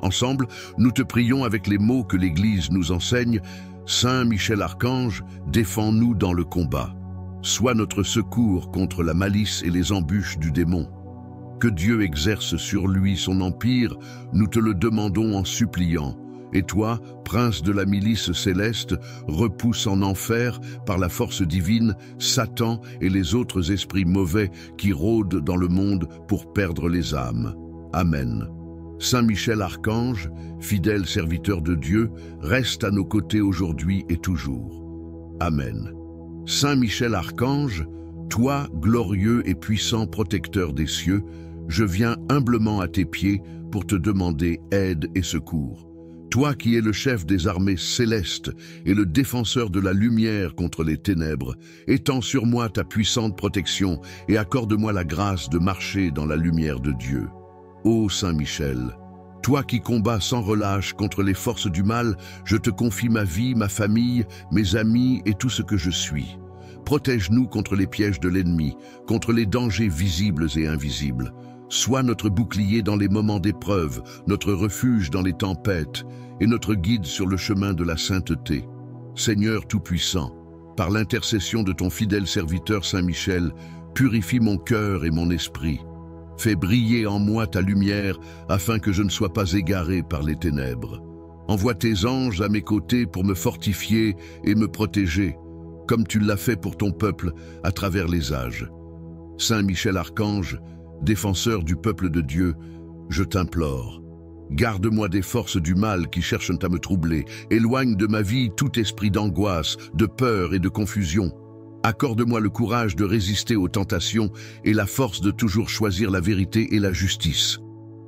Ensemble, nous te prions avec les mots que l'Église nous enseigne. Saint Michel Archange, défends-nous dans le combat. Sois notre secours contre la malice et les embûches du démon. Que Dieu exerce sur lui son empire, nous te le demandons en suppliant. Et toi, prince de la milice céleste, repousse en enfer, par la force divine, Satan et les autres esprits mauvais qui rôdent dans le monde pour perdre les âmes. Amen. Saint Michel Archange, fidèle serviteur de Dieu, reste à nos côtés aujourd'hui et toujours. Amen. Saint Michel Archange, toi, glorieux et puissant protecteur des cieux, je viens humblement à tes pieds pour te demander aide et secours. Toi qui es le chef des armées célestes et le défenseur de la lumière contre les ténèbres, étends sur moi ta puissante protection et accorde-moi la grâce de marcher dans la lumière de Dieu. Ô Saint Michel, toi qui combats sans relâche contre les forces du mal, je te confie ma vie, ma famille, mes amis et tout ce que je suis. Protège-nous contre les pièges de l'ennemi, contre les dangers visibles et invisibles. Sois notre bouclier dans les moments d'épreuve, notre refuge dans les tempêtes et notre guide sur le chemin de la sainteté. Seigneur Tout-Puissant, par l'intercession de ton fidèle serviteur Saint Michel, purifie mon cœur et mon esprit. Fais briller en moi ta lumière afin que je ne sois pas égaré par les ténèbres. Envoie tes anges à mes côtés pour me fortifier et me protéger, comme tu l'as fait pour ton peuple à travers les âges. Saint Michel Archange, défenseur du peuple de Dieu, je t'implore. Garde-moi des forces du mal qui cherchent à me troubler. Éloigne de ma vie tout esprit d'angoisse, de peur et de confusion. Accorde-moi le courage de résister aux tentations et la force de toujours choisir la vérité et la justice.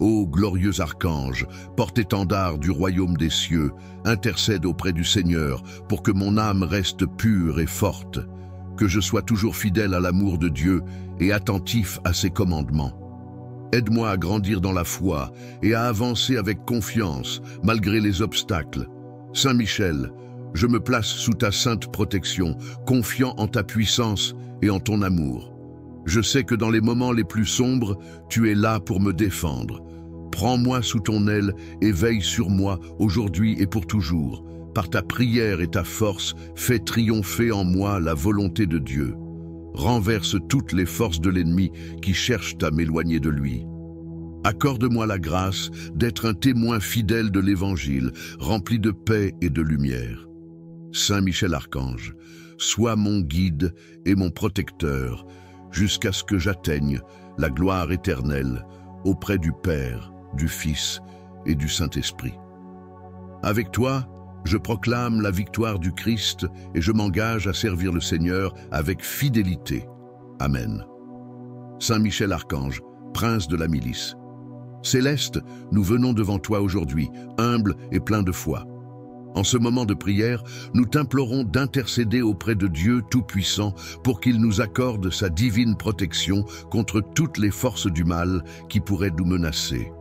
Ô glorieux archange, porte-étendard du royaume des cieux, intercède auprès du Seigneur pour que mon âme reste pure et forte, que je sois toujours fidèle à l'amour de Dieu et attentif à ses commandements. Aide-moi à grandir dans la foi et à avancer avec confiance malgré les obstacles. Saint Michel, je me place sous ta sainte protection, confiant en ta puissance et en ton amour. Je sais que dans les moments les plus sombres, tu es là pour me défendre. Prends-moi sous ton aile et veille sur moi aujourd'hui et pour toujours. Par ta prière et ta force, fais triompher en moi la volonté de Dieu. Renverse toutes les forces de l'ennemi qui cherchent à m'éloigner de lui. Accorde-moi la grâce d'être un témoin fidèle de l'Évangile, rempli de paix et de lumière. Saint Michel Archange, sois mon guide et mon protecteur, jusqu'à ce que j'atteigne la gloire éternelle auprès du Père, du Fils et du Saint-Esprit. Avec toi, je proclame la victoire du Christ et je m'engage à servir le Seigneur avec fidélité. Amen. Saint Michel Archange, prince de la milice. Céleste, nous venons devant toi aujourd'hui, humbles et pleins de foi. En ce moment de prière, nous t'implorons d'intercéder auprès de Dieu Tout-Puissant pour qu'il nous accorde sa divine protection contre toutes les forces du mal qui pourraient nous menacer.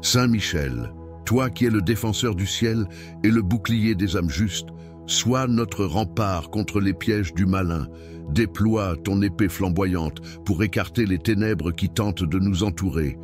Saint Michel, toi qui es le défenseur du ciel et le bouclier des âmes justes, sois notre rempart contre les pièges du malin. Déploie ton épée flamboyante pour écarter les ténèbres qui tentent de nous entourer.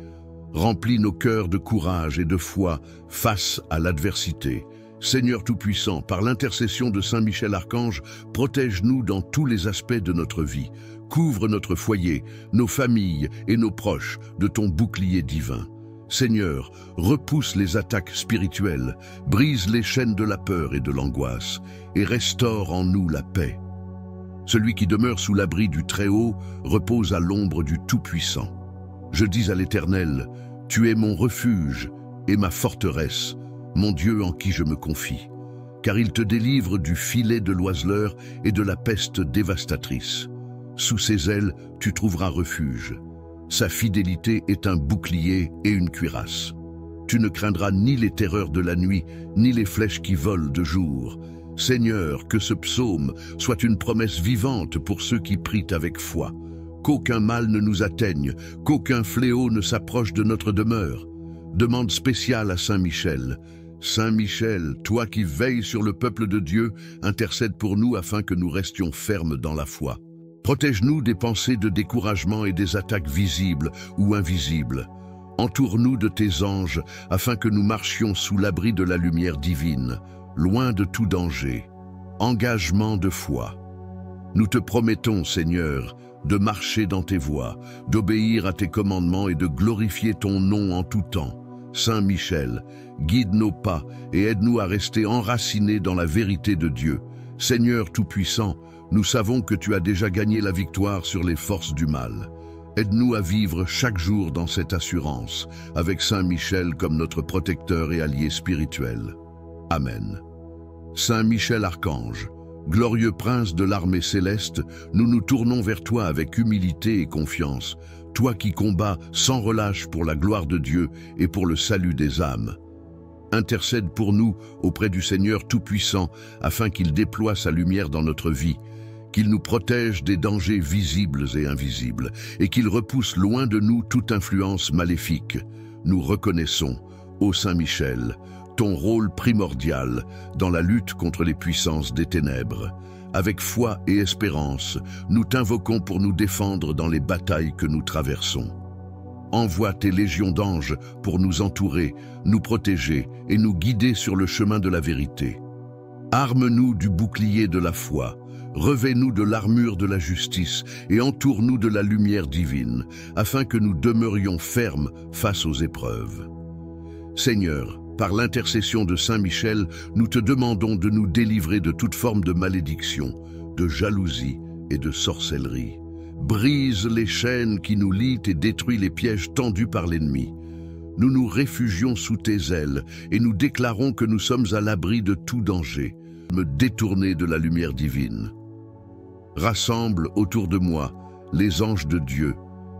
Remplis nos cœurs de courage et de foi face à l'adversité. Seigneur Tout-Puissant, par l'intercession de Saint Michel Archange, protège-nous dans tous les aspects de notre vie. Couvre notre foyer, nos familles et nos proches de ton bouclier divin. Seigneur, repousse les attaques spirituelles, brise les chaînes de la peur et de l'angoisse, et restaure en nous la paix. Celui qui demeure sous l'abri du Très-Haut repose à l'ombre du Tout-Puissant. Je dis à l'Éternel, tu es mon refuge et ma forteresse, mon Dieu en qui je me confie, car il te délivre du filet de l'oiseleur et de la peste dévastatrice. Sous ses ailes, tu trouveras refuge. Sa fidélité est un bouclier et une cuirasse. Tu ne craindras ni les terreurs de la nuit, ni les flèches qui volent de jour. Seigneur, que ce psaume soit une promesse vivante pour ceux qui prient avec foi. Qu'aucun mal ne nous atteigne, qu'aucun fléau ne s'approche de notre demeure. Demande spéciale à Saint Michel. Saint Michel, toi qui veilles sur le peuple de Dieu, intercède pour nous afin que nous restions fermes dans la foi. Protège-nous des pensées de découragement et des attaques visibles ou invisibles. Entoure-nous de tes anges afin que nous marchions sous l'abri de la lumière divine, loin de tout danger. Engagement de foi. Nous te promettons, Seigneur, de marcher dans tes voies, d'obéir à tes commandements et de glorifier ton nom en tout temps. Saint Michel, guide nos pas et aide-nous à rester enracinés dans la vérité de Dieu. Seigneur Tout-Puissant, nous savons que tu as déjà gagné la victoire sur les forces du mal. Aide-nous à vivre chaque jour dans cette assurance, avec Saint Michel comme notre protecteur et allié spirituel. Amen. Saint Michel Archange, glorieux prince de l'armée céleste, nous nous tournons vers toi avec humilité et confiance, toi qui combats sans relâche pour la gloire de Dieu et pour le salut des âmes. Intercède pour nous auprès du Seigneur Tout-Puissant afin qu'il déploie sa lumière dans notre vie, qu'il nous protège des dangers visibles et invisibles et qu'il repousse loin de nous toute influence maléfique. Nous reconnaissons, ô Saint Michel, ton rôle primordial dans la lutte contre les puissances des ténèbres. Avec foi et espérance, nous t'invoquons pour nous défendre dans les batailles que nous traversons. Envoie tes légions d'anges pour nous entourer, nous protéger et nous guider sur le chemin de la vérité. Arme-nous du bouclier de la foi, revêt-nous de l'armure de la justice et entoure-nous de la lumière divine, afin que nous demeurions fermes face aux épreuves. Seigneur, par l'intercession de Saint Michel, nous te demandons de nous délivrer de toute forme de malédiction, de jalousie et de sorcellerie. Brise les chaînes qui nous lient et détruis les pièges tendus par l'ennemi. Nous nous réfugions sous tes ailes et nous déclarons que nous sommes à l'abri de tout danger. Me détourner de la lumière divine. Rassemble autour de moi les anges de Dieu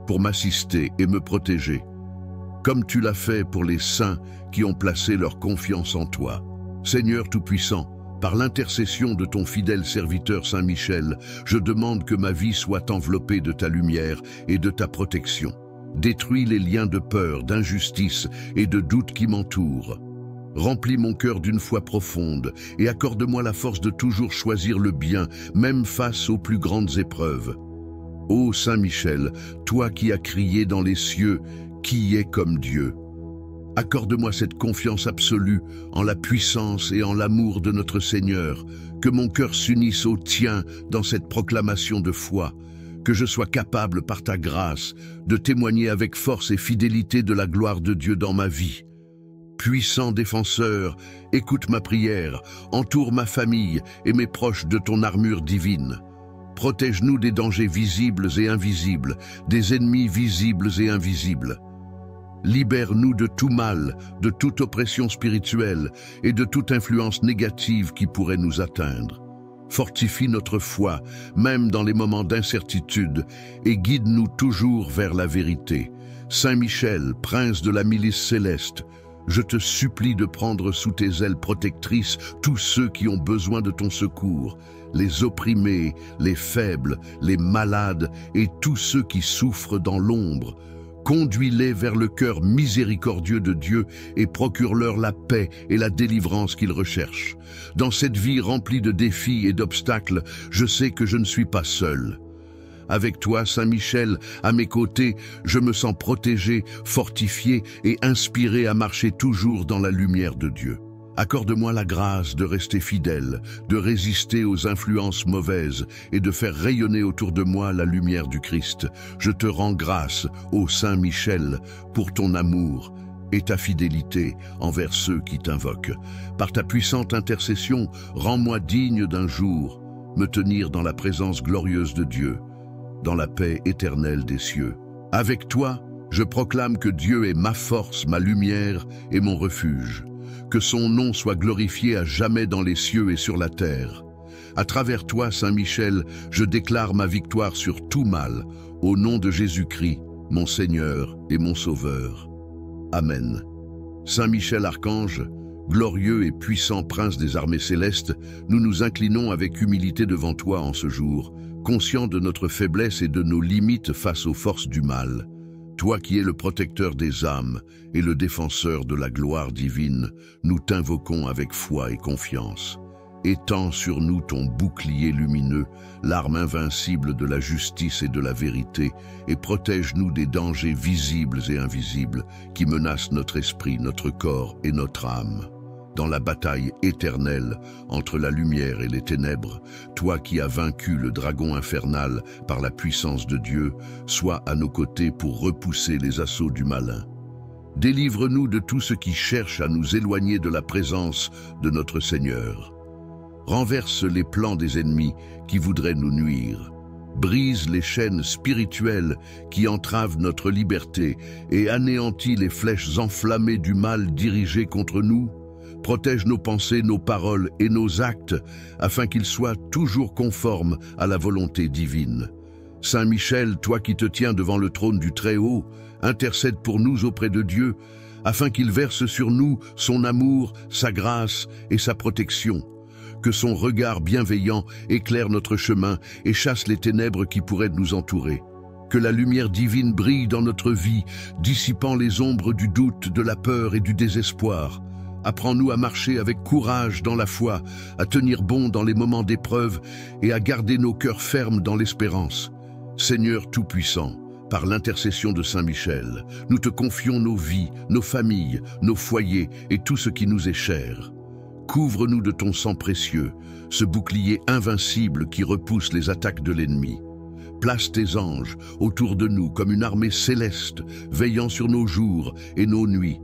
pour m'assister et me protéger. comme tu l'as fait pour les saints qui ont placé leur confiance en toi. Seigneur Tout-Puissant, par l'intercession de ton fidèle serviteur Saint Michel, je demande que ma vie soit enveloppée de ta lumière et de ta protection. Détruis les liens de peur, d'injustice et de doute qui m'entourent. Remplis mon cœur d'une foi profonde et accorde-moi la force de toujours choisir le bien, même face aux plus grandes épreuves. Ô Saint Michel, toi qui as crié dans les cieux, qui est comme Dieu? Accorde-moi cette confiance absolue en la puissance et en l'amour de notre Seigneur, que mon cœur s'unisse au tien dans cette proclamation de foi, que je sois capable par ta grâce de témoigner avec force et fidélité de la gloire de Dieu dans ma vie. Puissant défenseur, écoute ma prière, entoure ma famille et mes proches de ton armure divine. Protège-nous des dangers visibles et invisibles, des ennemis visibles et invisibles. Libère-nous de tout mal, de toute oppression spirituelle et de toute influence négative qui pourrait nous atteindre. Fortifie notre foi, même dans les moments d'incertitude, et guide-nous toujours vers la vérité. Saint Michel, prince de la milice céleste, je te supplie de prendre sous tes ailes protectrices tous ceux qui ont besoin de ton secours, les opprimés, les faibles, les malades et tous ceux qui souffrent dans l'ombre. Conduis-les vers le cœur miséricordieux de Dieu et procure-leur la paix et la délivrance qu'ils recherchent. Dans cette vie remplie de défis et d'obstacles, je sais que je ne suis pas seul. Avec toi, Saint Michel, à mes côtés, je me sens protégé, fortifié et inspiré à marcher toujours dans la lumière de Dieu. Accorde-moi la grâce de rester fidèle, de résister aux influences mauvaises et de faire rayonner autour de moi la lumière du Christ. Je te rends grâce, ô Saint Michel, pour ton amour et ta fidélité envers ceux qui t'invoquent. Par ta puissante intercession, rends-moi digne d'un jour me tenir dans la présence glorieuse de Dieu, dans la paix éternelle des cieux. Avec toi, je proclame que Dieu est ma force, ma lumière et mon refuge. Que son nom soit glorifié à jamais dans les cieux et sur la terre. À travers toi, Saint Michel, je déclare ma victoire sur tout mal, au nom de Jésus-Christ, mon Seigneur et mon Sauveur. Amen. Saint Michel Archange, glorieux et puissant prince des armées célestes, nous nous inclinons avec humilité devant toi en ce jour, conscients de notre faiblesse et de nos limites face aux forces du mal. Toi qui es le protecteur des âmes et le défenseur de la gloire divine, nous t'invoquons avec foi et confiance. Étends sur nous ton bouclier lumineux, l'arme invincible de la justice et de la vérité, et protège-nous des dangers visibles et invisibles qui menacent notre esprit, notre corps et notre âme. Dans la bataille éternelle entre la lumière et les ténèbres, toi qui as vaincu le dragon infernal par la puissance de Dieu, sois à nos côtés pour repousser les assauts du malin. Délivre-nous de tout ce qui cherche à nous éloigner de la présence de notre Seigneur. Renverse les plans des ennemis qui voudraient nous nuire. Brise les chaînes spirituelles qui entravent notre liberté et anéantis les flèches enflammées du mal dirigées contre nous. Protège nos pensées, nos paroles et nos actes, afin qu'ils soient toujours conformes à la volonté divine. Saint Michel, toi qui te tiens devant le trône du Très-Haut, intercède pour nous auprès de Dieu, afin qu'il verse sur nous son amour, sa grâce et sa protection. Que son regard bienveillant éclaire notre chemin et chasse les ténèbres qui pourraient nous entourer. Que la lumière divine brille dans notre vie, dissipant les ombres du doute, de la peur et du désespoir. Apprends-nous à marcher avec courage dans la foi, à tenir bon dans les moments d'épreuve et à garder nos cœurs fermes dans l'espérance. Seigneur Tout-Puissant, par l'intercession de Saint Michel, nous te confions nos vies, nos familles, nos foyers et tout ce qui nous est cher. Couvre-nous de ton sang précieux, ce bouclier invincible qui repousse les attaques de l'ennemi. Place tes anges autour de nous comme une armée céleste, veillant sur nos jours et nos nuits.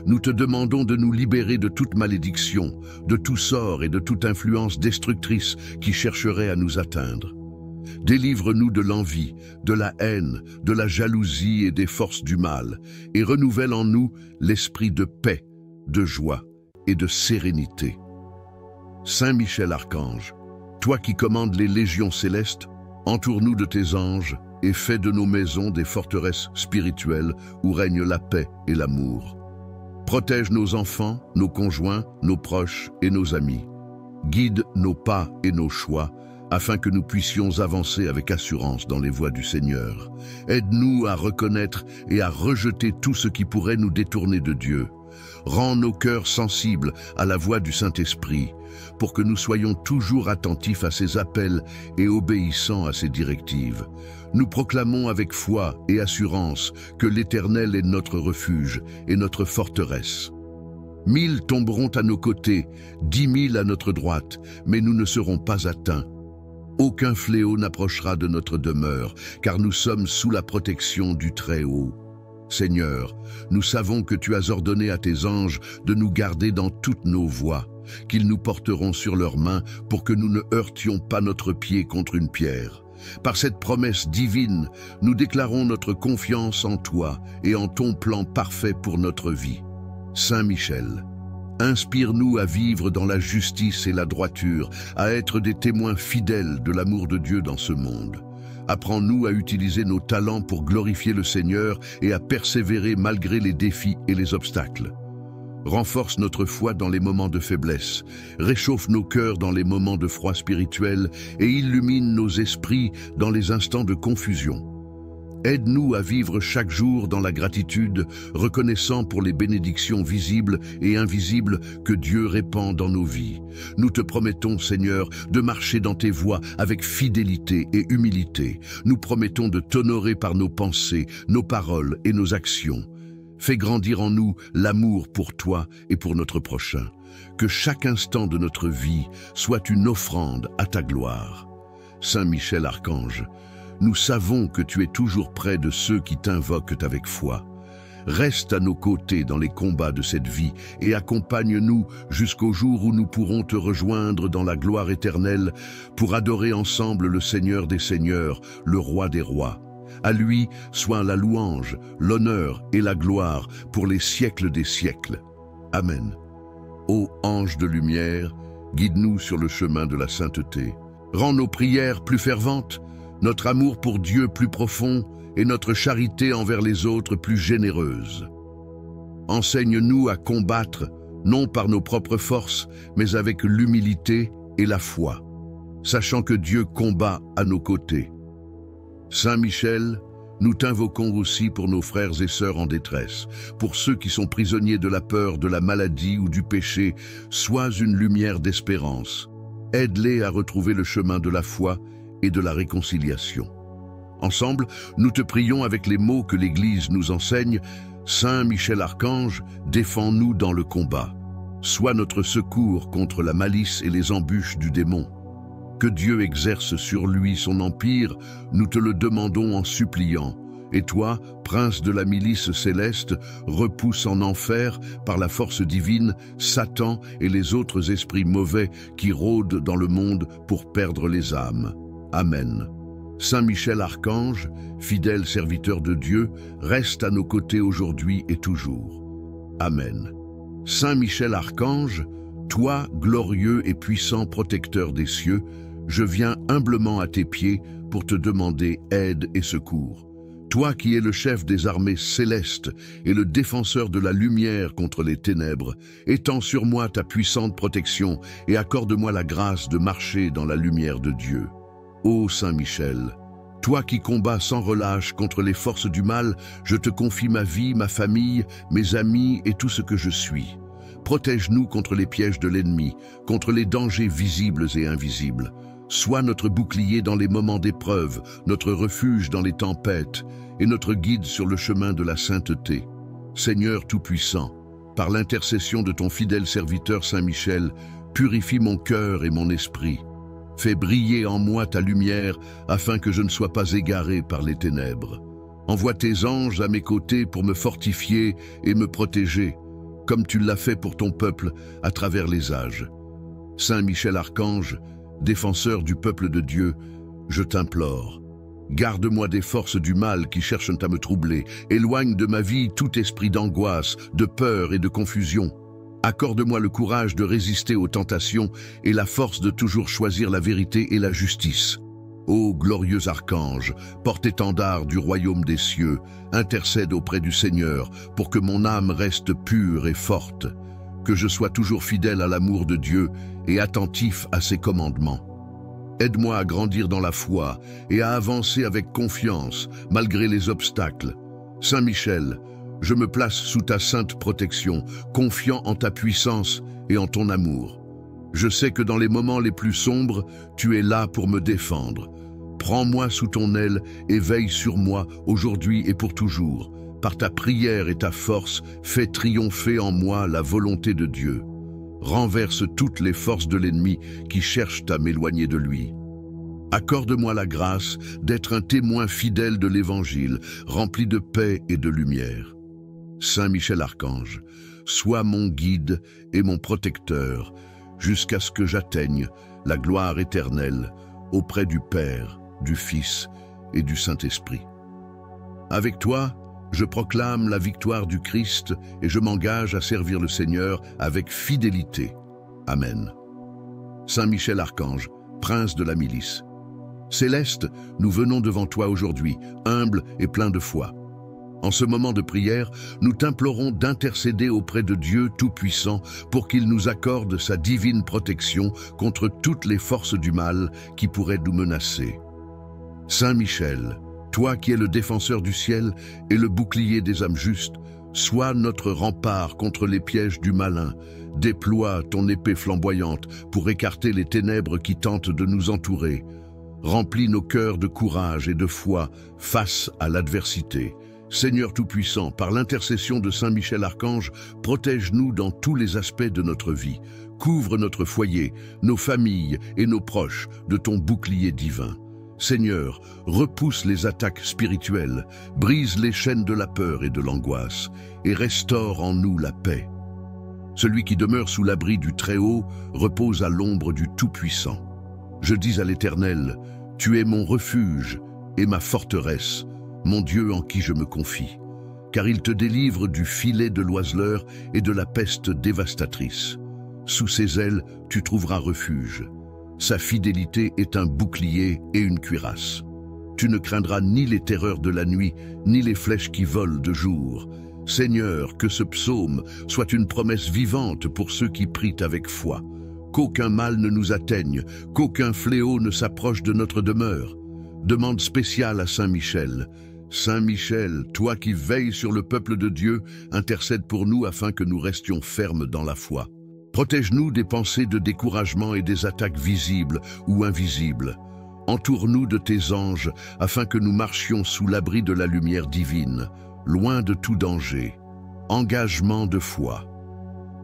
Nous te demandons de nous libérer de toute malédiction, de tout sort et de toute influence destructrice qui chercherait à nous atteindre. Délivre-nous de l'envie, de la haine, de la jalousie et des forces du mal, et renouvelle en nous l'esprit de paix, de joie et de sérénité. Saint Michel Archange, toi qui commandes les légions célestes, Entoure-nous de tes anges et fais de nos maisons des forteresses spirituelles où règne la paix et l'amour. Protège nos enfants, nos conjoints, nos proches et nos amis. Guide nos pas et nos choix, afin que nous puissions avancer avec assurance dans les voies du Seigneur. Aide-nous à reconnaître et à rejeter tout ce qui pourrait nous détourner de Dieu. Rends nos cœurs sensibles à la voix du Saint-Esprit, pour que nous soyons toujours attentifs à ses appels et obéissants à ses directives. Nous proclamons avec foi et assurance que l'Éternel est notre refuge et notre forteresse. 1000 tomberont à nos côtés, 10 000 à notre droite, mais nous ne serons pas atteints. Aucun fléau n'approchera de notre demeure, car nous sommes sous la protection du Très-Haut. Seigneur, nous savons que tu as ordonné à tes anges de nous garder dans toutes nos voies, qu'ils nous porteront sur leurs mains pour que nous ne heurtions pas notre pied contre une pierre. Par cette promesse divine, nous déclarons notre confiance en toi et en ton plan parfait pour notre vie. Saint Michel, inspire-nous à vivre dans la justice et la droiture, à être des témoins fidèles de l'amour de Dieu dans ce monde. Apprends-nous à utiliser nos talents pour glorifier le Seigneur et à persévérer malgré les défis et les obstacles. Renforce notre foi dans les moments de faiblesse, réchauffe nos cœurs dans les moments de froid spirituel et illumine nos esprits dans les instants de confusion. Aide-nous à vivre chaque jour dans la gratitude, reconnaissant pour les bénédictions visibles et invisibles que Dieu répand dans nos vies. Nous te promettons, Seigneur, de marcher dans tes voies avec fidélité et humilité. Nous promettons de t'honorer par nos pensées, nos paroles et nos actions. Fais grandir en nous l'amour pour toi et pour notre prochain. Que chaque instant de notre vie soit une offrande à ta gloire. Saint Michel Archange, nous savons que tu es toujours près de ceux qui t'invoquent avec foi. Reste à nos côtés dans les combats de cette vie et accompagne-nous jusqu'au jour où nous pourrons te rejoindre dans la gloire éternelle pour adorer ensemble le Seigneur des Seigneurs, le Roi des Rois. À lui soit la louange, l'honneur et la gloire pour les siècles des siècles. Amen. Ô ange de lumière, guide-nous sur le chemin de la sainteté. Rends nos prières plus ferventes, notre amour pour Dieu plus profond et notre charité envers les autres plus généreuse. Enseigne-nous à combattre, non par nos propres forces, mais avec l'humilité et la foi, sachant que Dieu combat à nos côtés. Saint Michel, nous t'invoquons aussi pour nos frères et sœurs en détresse, pour ceux qui sont prisonniers de la peur, de la maladie ou du péché. Sois une lumière d'espérance. Aide-les à retrouver le chemin de la foi et de la réconciliation. Ensemble, nous te prions avec les mots que l'Église nous enseigne. Saint Michel Archange, défends-nous dans le combat. Sois notre secours contre la malice et les embûches du démon. Que Dieu exerce sur lui son empire, nous te le demandons en suppliant. Et toi, prince de la milice céleste, repousse en enfer, par la force divine, Satan et les autres esprits mauvais qui rôdent dans le monde pour perdre les âmes. Amen. Saint Michel Archange, fidèle serviteur de Dieu, reste à nos côtés aujourd'hui et toujours. Amen. Saint Michel Archange, toi, glorieux et puissant protecteur des cieux, je viens humblement à tes pieds pour te demander aide et secours. Toi qui es le chef des armées célestes et le défenseur de la lumière contre les ténèbres, étends sur moi ta puissante protection et accorde-moi la grâce de marcher dans la lumière de Dieu. Ô Saint Michel, toi qui combats sans relâche contre les forces du mal, je te confie ma vie, ma famille, mes amis et tout ce que je suis. Protège-nous contre les pièges de l'ennemi, contre les dangers visibles et invisibles. Sois notre bouclier dans les moments d'épreuve, notre refuge dans les tempêtes et notre guide sur le chemin de la sainteté. Seigneur Tout-Puissant, par l'intercession de ton fidèle serviteur Saint Michel, purifie mon cœur et mon esprit. Fais briller en moi ta lumière afin que je ne sois pas égaré par les ténèbres. Envoie tes anges à mes côtés pour me fortifier et me protéger, comme tu l'as fait pour ton peuple à travers les âges. Saint Michel Archange, défenseur du peuple de Dieu, je t'implore. Garde-moi des forces du mal qui cherchent à me troubler. Éloigne de ma vie tout esprit d'angoisse, de peur et de confusion. Accorde-moi le courage de résister aux tentations et la force de toujours choisir la vérité et la justice. Ô glorieux archange, porte-étendard du royaume des cieux, intercède auprès du Seigneur pour que mon âme reste pure et forte, que je sois toujours fidèle à l'amour de Dieu et attentif à ses commandements. Aide-moi à grandir dans la foi et à avancer avec confiance malgré les obstacles. Saint Michel, je me place sous ta sainte protection, confiant en ta puissance et en ton amour. Je sais que dans les moments les plus sombres, tu es là pour me défendre. Prends-moi sous ton aile et veille sur moi aujourd'hui et pour toujours. Par ta prière et ta force, fais triompher en moi la volonté de Dieu. Renverse toutes les forces de l'ennemi qui cherchent à m'éloigner de lui. Accorde-moi la grâce d'être un témoin fidèle de l'Évangile, rempli de paix et de lumière. Saint Michel Archange, sois mon guide et mon protecteur, jusqu'à ce que j'atteigne la gloire éternelle auprès du Père, du Fils et du Saint-Esprit. Avec toi, je proclame la victoire du Christ et je m'engage à servir le Seigneur avec fidélité. Amen. Saint Michel Archange, prince de la milice. Céleste, nous venons devant toi aujourd'hui, humbles et pleins de foi. En ce moment de prière, nous t'implorons d'intercéder auprès de Dieu Tout-Puissant pour qu'il nous accorde sa divine protection contre toutes les forces du mal qui pourraient nous menacer. Saint Michel, toi qui es le défenseur du ciel et le bouclier des âmes justes, sois notre rempart contre les pièges du malin. Déploie ton épée flamboyante pour écarter les ténèbres qui tentent de nous entourer. Remplis nos cœurs de courage et de foi face à l'adversité. Seigneur Tout-Puissant, par l'intercession de Saint Michel Archange, protège-nous dans tous les aspects de notre vie. Couvre notre foyer, nos familles et nos proches de ton bouclier divin. Seigneur, repousse les attaques spirituelles, brise les chaînes de la peur et de l'angoisse, et restaure en nous la paix. Celui qui demeure sous l'abri du Très-Haut repose à l'ombre du Tout-Puissant. Je dis à l'Éternel, tu es mon refuge et ma forteresse, mon Dieu en qui je me confie, car il te délivre du filet de l'oiseleur et de la peste dévastatrice. Sous ses ailes, tu trouveras refuge. Sa fidélité est un bouclier et une cuirasse. Tu ne craindras ni les terreurs de la nuit, ni les flèches qui volent de jour. Seigneur, que ce psaume soit une promesse vivante pour ceux qui prient avec foi. Qu'aucun mal ne nous atteigne, qu'aucun fléau ne s'approche de notre demeure. Demande spéciale à Saint Michel. Saint Michel, toi qui veilles sur le peuple de Dieu, intercède pour nous afin que nous restions fermes dans la foi. Protège-nous des pensées de découragement et des attaques visibles ou invisibles. Entoure-nous de tes anges afin que nous marchions sous l'abri de la lumière divine, loin de tout danger. Engagement de foi.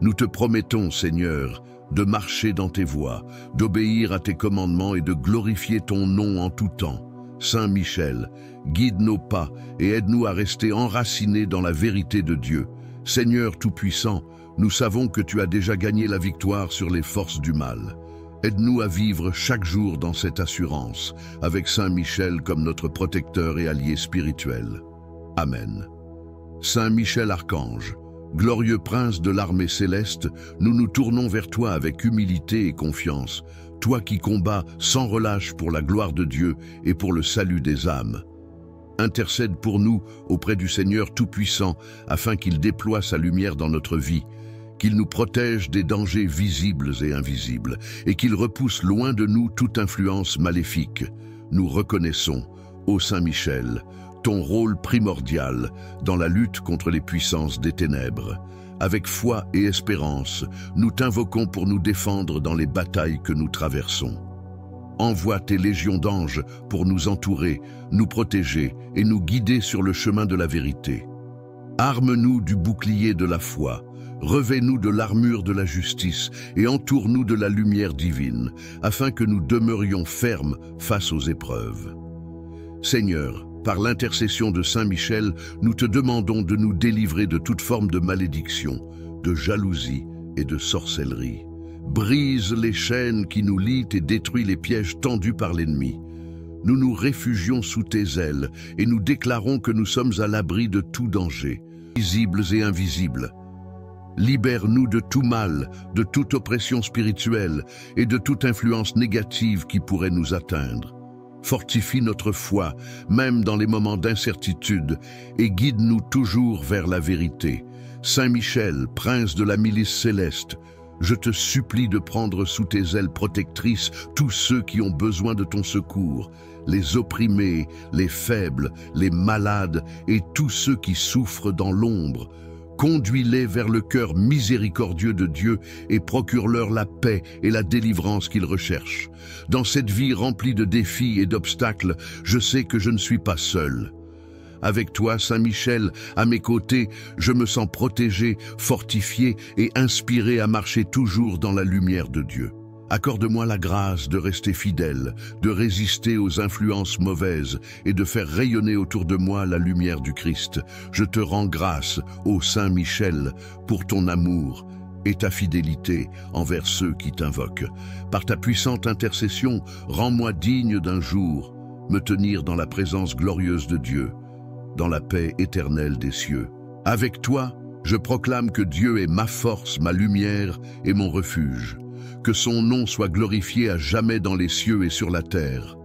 Nous te promettons, Seigneur, de marcher dans tes voies, d'obéir à tes commandements et de glorifier ton nom en tout temps. Saint Michel, guide nos pas et aide-nous à rester enracinés dans la vérité de Dieu. Seigneur Tout-Puissant, nous savons que tu as déjà gagné la victoire sur les forces du mal. Aide-nous à vivre chaque jour dans cette assurance, avec Saint Michel comme notre protecteur et allié spirituel. Amen. Saint Michel Archange, glorieux prince de l'armée céleste, nous nous tournons vers toi avec humilité et confiance, toi qui combats sans relâche pour la gloire de Dieu et pour le salut des âmes. Intercède pour nous auprès du Seigneur Tout-Puissant afin qu'il déploie sa lumière dans notre vie, qu'il nous protège des dangers visibles et invisibles et qu'il repousse loin de nous toute influence maléfique. Nous reconnaissons, ô Saint Michel, ton rôle primordial dans la lutte contre les puissances des ténèbres. Avec foi et espérance, nous t'invoquons pour nous défendre dans les batailles que nous traversons. Envoie tes légions d'anges pour nous entourer, nous protéger et nous guider sur le chemin de la vérité. Arme-nous du bouclier de la foi, revêt-nous de l'armure de la justice et entoure-nous de la lumière divine, afin que nous demeurions fermes face aux épreuves. Seigneur, par l'intercession de Saint Michel, nous te demandons de nous délivrer de toute forme de malédiction, de jalousie et de sorcellerie. Brise les chaînes qui nous lient et détruis les pièges tendus par l'ennemi. Nous nous réfugions sous tes ailes et nous déclarons que nous sommes à l'abri de tout danger, visibles et invisibles. Libère-nous de tout mal, de toute oppression spirituelle et de toute influence négative qui pourrait nous atteindre. Fortifie notre foi, même dans les moments d'incertitude, et guide-nous toujours vers la vérité. Saint Michel, prince de la milice céleste, je te supplie de prendre sous tes ailes protectrices tous ceux qui ont besoin de ton secours, les opprimés, les faibles, les malades et tous ceux qui souffrent dans l'ombre. Conduis-les vers le cœur miséricordieux de Dieu et procure-leur la paix et la délivrance qu'ils recherchent. Dans cette vie remplie de défis et d'obstacles, je sais que je ne suis pas seul. Avec toi, Saint Michel, à mes côtés, je me sens protégé, fortifié et inspiré à marcher toujours dans la lumière de Dieu. Accorde-moi la grâce de rester fidèle, de résister aux influences mauvaises et de faire rayonner autour de moi la lumière du Christ. Je te rends grâce, ô Saint Michel, pour ton amour et ta fidélité envers ceux qui t'invoquent. Par ta puissante intercession, rends-moi digne d'un jour me tenir dans la présence glorieuse de Dieu, dans la paix éternelle des cieux. Avec toi, je proclame que Dieu est ma force, ma lumière et mon refuge. Que son nom soit glorifié à jamais dans les cieux et sur la terre.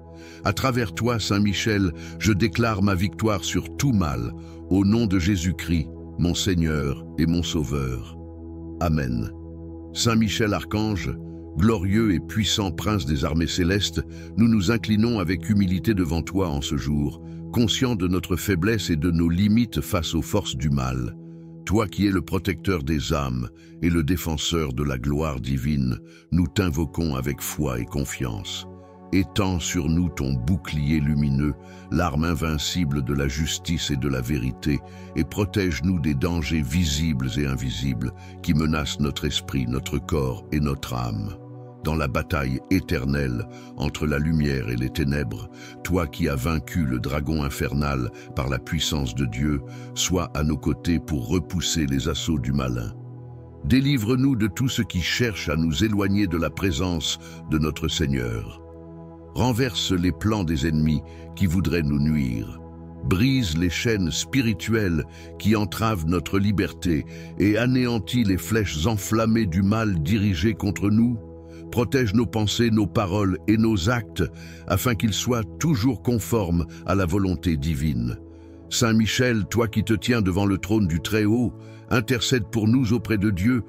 À travers toi, Saint Michel, je déclare ma victoire sur tout mal, au nom de Jésus-Christ, mon Seigneur et mon Sauveur. Amen. Saint Michel Archange, glorieux et puissant prince des armées célestes, nous nous inclinons avec humilité devant toi en ce jour, conscients de notre faiblesse et de nos limites face aux forces du mal. Toi qui es le protecteur des âmes et le défenseur de la gloire divine, nous t'invoquons avec foi et confiance. Étends sur nous ton bouclier lumineux, l'arme invincible de la justice et de la vérité, et protège-nous des dangers visibles et invisibles qui menacent notre esprit, notre corps et notre âme. Dans la bataille éternelle entre la lumière et les ténèbres, toi qui as vaincu le dragon infernal par la puissance de Dieu, sois à nos côtés pour repousser les assauts du malin. Délivre-nous de tout ce qui cherche à nous éloigner de la présence de notre Seigneur. Renverse les plans des ennemis qui voudraient nous nuire. Brise les chaînes spirituelles qui entravent notre liberté et anéantis les flèches enflammées du mal dirigées contre nous. Protège nos pensées, nos paroles et nos actes, afin qu'ils soient toujours conformes à la volonté divine. Saint Michel, toi qui te tiens devant le trône du Très-Haut, intercède pour nous auprès de Dieu,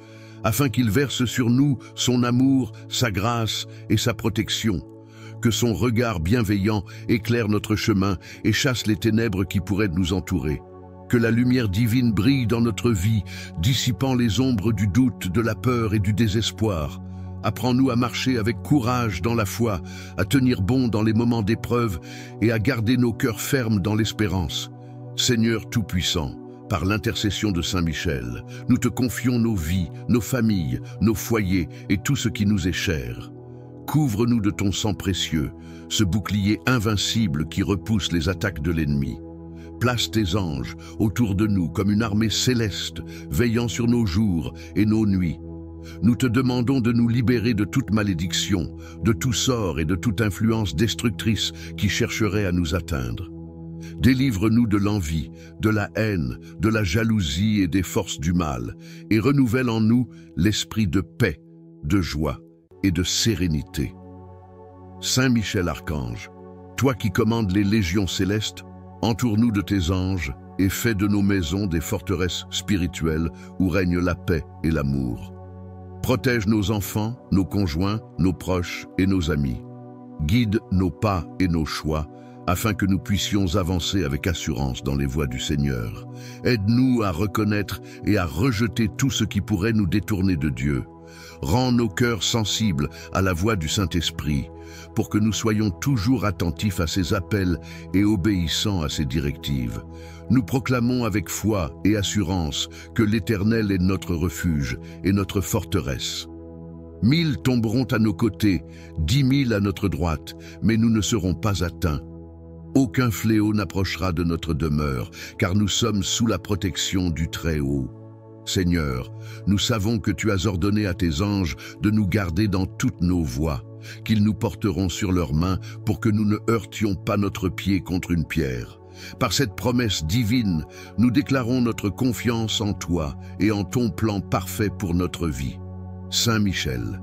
afin qu'il verse sur nous son amour, sa grâce et sa protection. Que son regard bienveillant éclaire notre chemin et chasse les ténèbres qui pourraient nous entourer. Que la lumière divine brille dans notre vie, dissipant les ombres du doute, de la peur et du désespoir. Apprends-nous à marcher avec courage dans la foi, à tenir bon dans les moments d'épreuve et à garder nos cœurs fermes dans l'espérance. Seigneur Tout-Puissant, par l'intercession de Saint Michel, nous te confions nos vies, nos familles, nos foyers et tout ce qui nous est cher. Couvre-nous de ton sang précieux, ce bouclier invincible qui repousse les attaques de l'ennemi. Place tes anges autour de nous comme une armée céleste, veillant sur nos jours et nos nuits. Nous te demandons de nous libérer de toute malédiction, de tout sort et de toute influence destructrice qui chercherait à nous atteindre. Délivre-nous de l'envie, de la haine, de la jalousie et des forces du mal, et renouvelle en nous l'esprit de paix, de joie et de sérénité. Saint Michel Archange, toi qui commandes les légions célestes, entoure-nous de tes anges et fais de nos maisons des forteresses spirituelles où règne la paix et l'amour. Protège nos enfants, nos conjoints, nos proches et nos amis. Guide nos pas et nos choix, afin que nous puissions avancer avec assurance dans les voies du Seigneur. Aide-nous à reconnaître et à rejeter tout ce qui pourrait nous détourner de Dieu. Rends nos cœurs sensibles à la voix du Saint-Esprit, pour que nous soyons toujours attentifs à ses appels et obéissants à ses directives. Nous proclamons avec foi et assurance que l'Éternel est notre refuge et notre forteresse. 1000 tomberont à nos côtés, 10 000 à notre droite, mais nous ne serons pas atteints. Aucun fléau n'approchera de notre demeure, car nous sommes sous la protection du Très-Haut. Seigneur, nous savons que tu as ordonné à tes anges de nous garder dans toutes nos voies, qu'ils nous porteront sur leurs mains pour que nous ne heurtions pas notre pied contre une pierre. Par cette promesse divine, nous déclarons notre confiance en toi et en ton plan parfait pour notre vie. Saint Michel,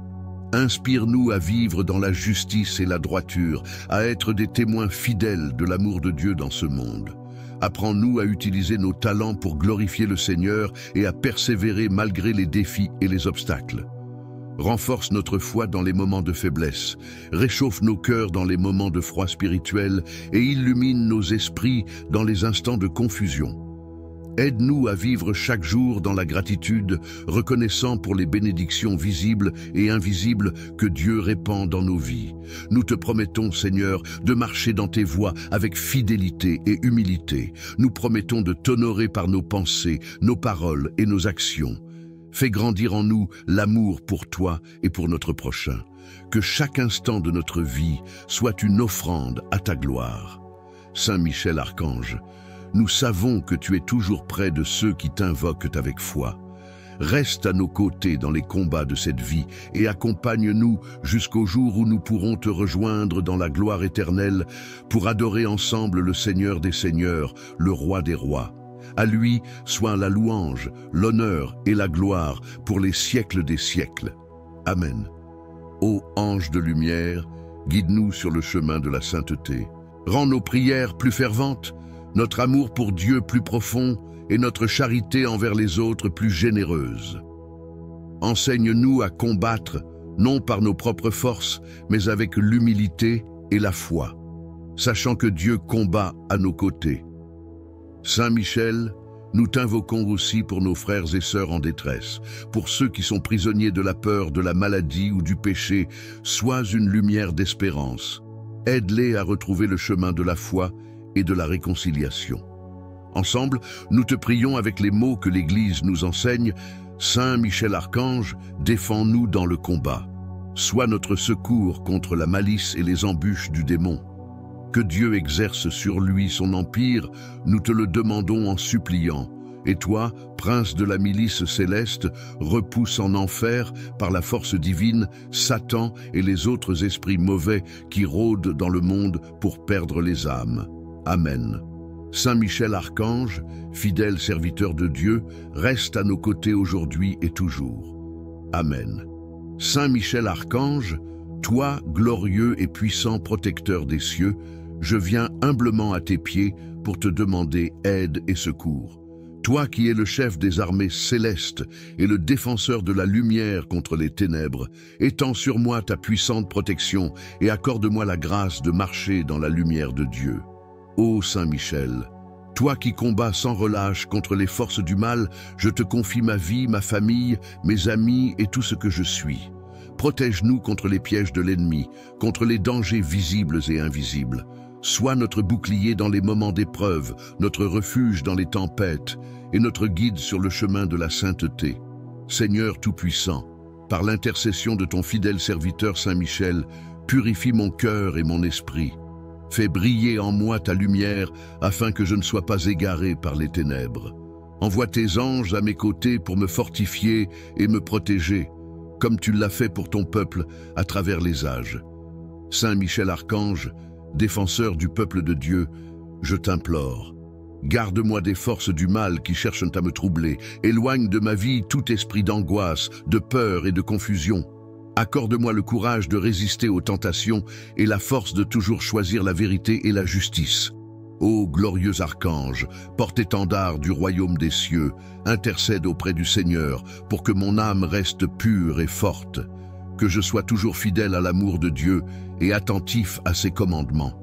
Inspire-nous à vivre dans la justice et la droiture, à être des témoins fidèles de l'amour de Dieu dans ce monde. Apprends-nous à utiliser nos talents pour glorifier le Seigneur et à persévérer malgré les défis et les obstacles. Renforce notre foi dans les moments de faiblesse, réchauffe nos cœurs dans les moments de froid spirituel et illumine nos esprits dans les instants de confusion. Aide-nous à vivre chaque jour dans la gratitude, reconnaissant pour les bénédictions visibles et invisibles que Dieu répand dans nos vies. Nous te promettons, Seigneur, de marcher dans tes voies avec fidélité et humilité. Nous promettons de t'honorer par nos pensées, nos paroles et nos actions. Fais grandir en nous l'amour pour toi et pour notre prochain. Que chaque instant de notre vie soit une offrande à ta gloire. Saint Michel Archange, nous savons que tu es toujours près de ceux qui t'invoquent avec foi. Reste à nos côtés dans les combats de cette vie et accompagne-nous jusqu'au jour où nous pourrons te rejoindre dans la gloire éternelle pour adorer ensemble le Seigneur des Seigneurs, le Roi des Rois. À lui soit la louange, l'honneur et la gloire pour les siècles des siècles. Amen. Ô ange de lumière, guide-nous sur le chemin de la sainteté. Rends nos prières plus ferventes, notre amour pour Dieu plus profond et notre charité envers les autres plus généreuse. Enseigne-nous à combattre, non par nos propres forces, mais avec l'humilité et la foi, sachant que Dieu combat à nos côtés. Saint Michel, nous t'invoquons aussi pour nos frères et sœurs en détresse, pour ceux qui sont prisonniers de la peur, de la maladie ou du péché. Sois une lumière d'espérance. Aide-les à retrouver le chemin de la foi et de la réconciliation. Ensemble, nous te prions avec les mots que l'Église nous enseigne. Saint Michel Archange, défends-nous dans le combat. Sois notre secours contre la malice et les embûches du démon. Que Dieu exerce sur lui son empire, nous te le demandons en suppliant. Et toi, prince de la milice céleste, repousse en enfer, par la force divine, Satan et les autres esprits mauvais qui rôdent dans le monde pour perdre les âmes. Amen. Saint Michel Archange, fidèle serviteur de Dieu, reste à nos côtés aujourd'hui et toujours. Amen. Saint Michel Archange, toi, glorieux et puissant protecteur des cieux, je viens humblement à tes pieds pour te demander aide et secours. Toi qui es le chef des armées célestes et le défenseur de la lumière contre les ténèbres, étends sur moi ta puissante protection et accorde-moi la grâce de marcher dans la lumière de Dieu. Ô Saint Michel, toi qui combats sans relâche contre les forces du mal, je te confie ma vie, ma famille, mes amis et tout ce que je suis. Protège-nous contre les pièges de l'ennemi, contre les dangers visibles et invisibles. Sois notre bouclier dans les moments d'épreuve, notre refuge dans les tempêtes et notre guide sur le chemin de la sainteté. Seigneur Tout-Puissant, par l'intercession de ton fidèle serviteur Saint Michel, purifie mon cœur et mon esprit. Fais briller en moi ta lumière afin que je ne sois pas égaré par les ténèbres. Envoie tes anges à mes côtés pour me fortifier et me protéger, comme tu l'as fait pour ton peuple à travers les âges. Saint Michel Archange, défenseur du peuple de Dieu, je t'implore. Garde-moi des forces du mal qui cherchent à me troubler. Éloigne de ma vie tout esprit d'angoisse, de peur et de confusion. Accorde-moi le courage de résister aux tentations et la force de toujours choisir la vérité et la justice. Ô glorieux archange, porte-étendard du royaume des cieux, intercède auprès du Seigneur pour que mon âme reste pure et forte, que je sois toujours fidèle à l'amour de Dieu et attentif à ses commandements.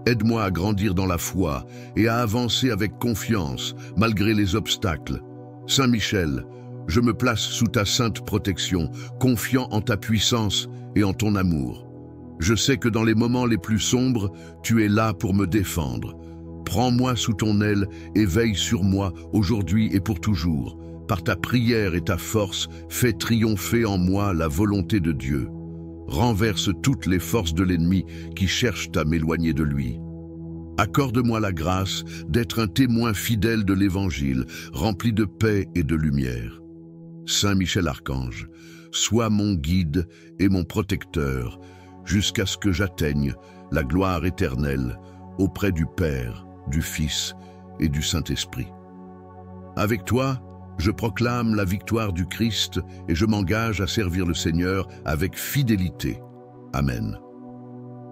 Aide-moi à grandir dans la foi et à avancer avec confiance malgré les obstacles. Saint Michel, je me place sous ta sainte protection, confiant en ta puissance et en ton amour. Je sais que dans les moments les plus sombres, tu es là pour me défendre. Prends-moi sous ton aile et veille sur moi aujourd'hui et pour toujours. Par ta prière et ta force, fais triompher en moi la volonté de Dieu. Renverse toutes les forces de l'ennemi qui cherchent à m'éloigner de lui. Accorde-moi la grâce d'être un témoin fidèle de l'Évangile, rempli de paix et de lumière. Saint Michel Archange, sois mon guide et mon protecteur, jusqu'à ce que j'atteigne la gloire éternelle auprès du Père, du Fils et du Saint-Esprit. Avec toi, Je proclame la victoire du Christ et je m'engage à servir le Seigneur avec fidélité. Amen.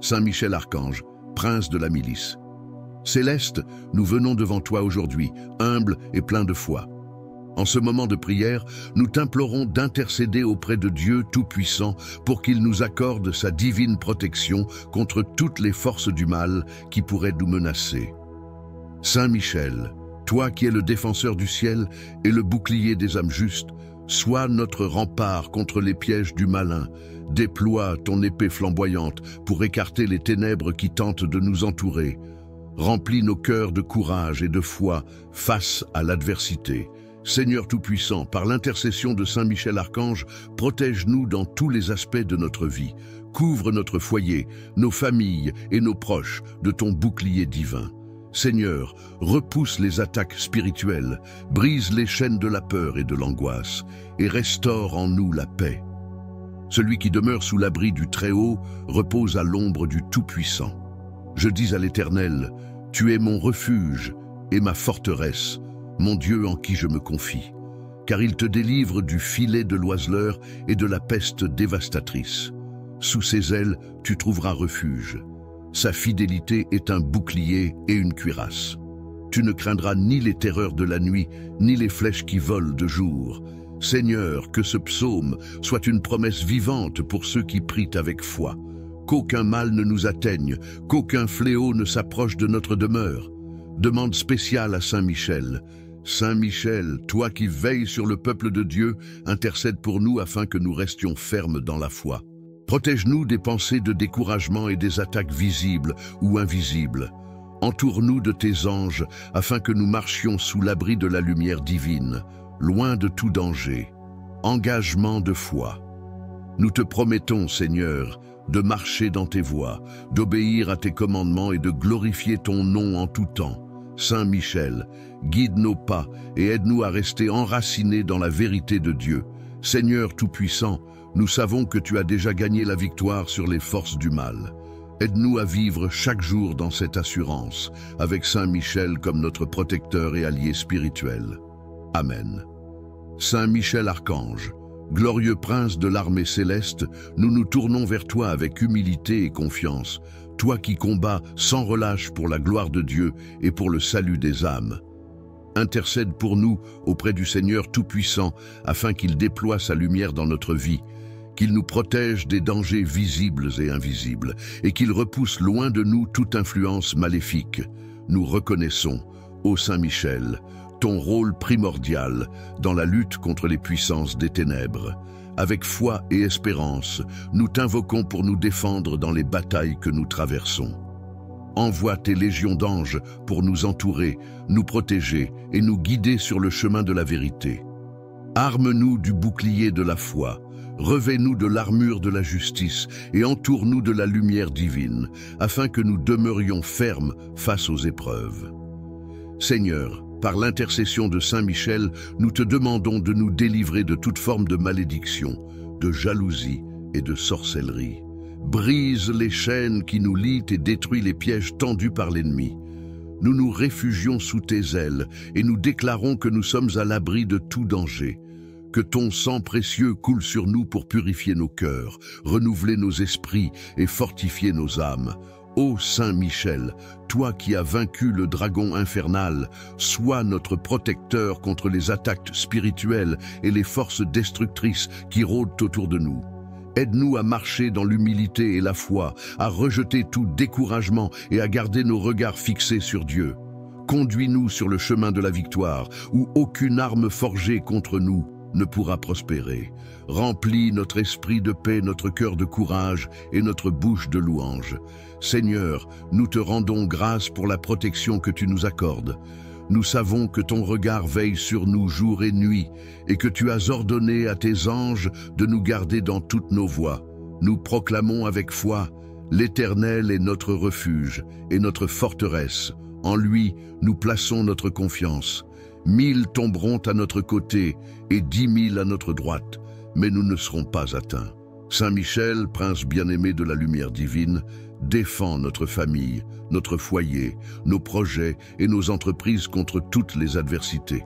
Saint Michel Archange, prince de la milice. Céleste, nous venons devant toi aujourd'hui, humbles et pleins de foi. En ce moment de prière, nous t'implorons d'intercéder auprès de Dieu Tout-Puissant pour qu'il nous accorde sa divine protection contre toutes les forces du mal qui pourraient nous menacer. Saint Michel, toi qui es le défenseur du ciel et le bouclier des âmes justes, sois notre rempart contre les pièges du malin. Déploie ton épée flamboyante pour écarter les ténèbres qui tentent de nous entourer. Remplis nos cœurs de courage et de foi face à l'adversité. Seigneur Tout-Puissant, par l'intercession de Saint Michel Archange, protège-nous dans tous les aspects de notre vie. Couvre notre foyer, nos familles et nos proches de ton bouclier divin. Seigneur, repousse les attaques spirituelles, brise les chaînes de la peur et de l'angoisse, et restaure en nous la paix. Celui qui demeure sous l'abri du Très-Haut repose à l'ombre du Tout-Puissant. Je dis à l'Éternel, tu es mon refuge et ma forteresse, mon Dieu en qui je me confie, car il te délivre du filet de l'oiseleur et de la peste dévastatrice. Sous ses ailes, tu trouveras refuge. Sa fidélité est un bouclier et une cuirasse. Tu ne craindras ni les terreurs de la nuit, ni les flèches qui volent de jour. Seigneur, que ce psaume soit une promesse vivante pour ceux qui prient avec foi. Qu'aucun mal ne nous atteigne, qu'aucun fléau ne s'approche de notre demeure. Demande spéciale à Saint Michel. Saint Michel, toi qui veilles sur le peuple de Dieu, intercède pour nous afin que nous restions fermes dans la foi. Protège-nous des pensées de découragement et des attaques visibles ou invisibles. Entoure-nous de tes anges afin que nous marchions sous l'abri de la lumière divine, loin de tout danger. Engagement de foi. Nous te promettons, Seigneur, de marcher dans tes voies, d'obéir à tes commandements et de glorifier ton nom en tout temps. Saint Michel, guide nos pas et aide-nous à rester enracinés dans la vérité de Dieu. Seigneur Tout-Puissant, nous savons que tu as déjà gagné la victoire sur les forces du mal. Aide-nous à vivre chaque jour dans cette assurance, avec Saint Michel comme notre protecteur et allié spirituel. Amen. Saint Michel Archange, glorieux prince de l'armée céleste, nous nous tournons vers toi avec humilité et confiance, toi qui combats sans relâche pour la gloire de Dieu et pour le salut des âmes. Intercède pour nous auprès du Seigneur Tout-Puissant afin qu'il déploie sa lumière dans notre vie, qu'il nous protège des dangers visibles et invisibles et qu'il repousse loin de nous toute influence maléfique. Nous reconnaissons, ô Saint Michel, ton rôle primordial dans la lutte contre les puissances des ténèbres. Avec foi et espérance, nous t'invoquons pour nous défendre dans les batailles que nous traversons. Envoie tes légions d'anges pour nous entourer, nous protéger et nous guider sur le chemin de la vérité. Arme-nous du bouclier de la foi, revêt-nous de l'armure de la justice et entoure-nous de la lumière divine, afin que nous demeurions fermes face aux épreuves. Seigneur, par l'intercession de Saint Michel, nous te demandons de nous délivrer de toute forme de malédiction, de jalousie et de sorcellerie. Brise les chaînes qui nous lient et détruis les pièges tendus par l'ennemi. Nous nous réfugions sous tes ailes et nous déclarons que nous sommes à l'abri de tout danger. Que ton sang précieux coule sur nous pour purifier nos cœurs, renouveler nos esprits et fortifier nos âmes. Ô Saint Michel, toi qui as vaincu le dragon infernal, sois notre protecteur contre les attaques spirituelles et les forces destructrices qui rôdent autour de nous. Aide-nous à marcher dans l'humilité et la foi, à rejeter tout découragement et à garder nos regards fixés sur Dieu. Conduis-nous sur le chemin de la victoire, où aucune arme forgée contre nous ne pourra prospérer. Remplis notre esprit de paix, notre cœur de courage et notre bouche de louange. Seigneur, nous te rendons grâce pour la protection que tu nous accordes. Nous savons que ton regard veille sur nous jour et nuit et que tu as ordonné à tes anges de nous garder dans toutes nos voies. Nous proclamons avec foi, l'Éternel est notre refuge et notre forteresse. En lui, nous plaçons notre confiance. 1000 tomberont à notre côté et 10 000 à notre droite, mais nous ne serons pas atteints. Saint Michel, prince bien-aimé de la lumière divine, défend notre famille, notre foyer, nos projets et nos entreprises contre toutes les adversités.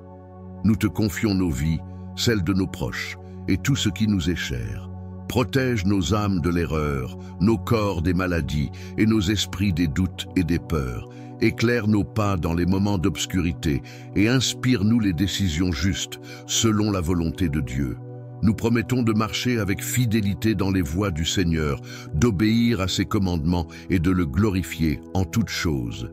Nous te confions nos vies, celles de nos proches, et tout ce qui nous est cher. Protège nos âmes de l'erreur, nos corps des maladies et nos esprits des doutes et des peurs. Éclaire nos pas dans les moments d'obscurité et inspire-nous les décisions justes selon la volonté de Dieu. Nous promettons de marcher avec fidélité dans les voies du Seigneur, d'obéir à ses commandements et de le glorifier en toutes choses.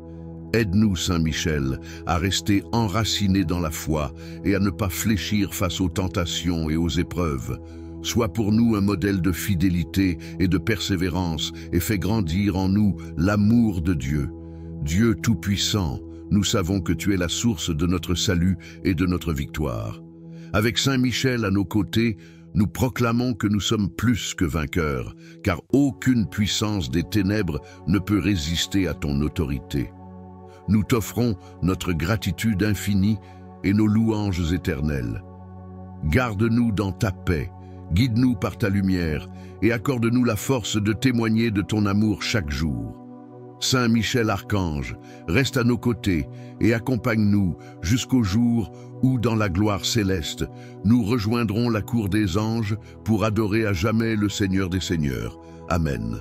Aide-nous, Saint Michel, à rester enracinés dans la foi et à ne pas fléchir face aux tentations et aux épreuves. Sois pour nous un modèle de fidélité et de persévérance et fais grandir en nous l'amour de Dieu. Dieu Tout-Puissant, nous savons que tu es la source de notre salut et de notre victoire. Avec Saint Michel à nos côtés, nous proclamons que nous sommes plus que vainqueurs, car aucune puissance des ténèbres ne peut résister à ton autorité. Nous t'offrons notre gratitude infinie et nos louanges éternelles. Garde-nous dans ta paix, guide-nous par ta lumière et accorde-nous la force de témoigner de ton amour chaque jour. Saint Michel Archange, reste à nos côtés et accompagne-nous jusqu'au jour où, dans la gloire céleste, nous rejoindrons la cour des anges pour adorer à jamais le Seigneur des Seigneurs. Amen.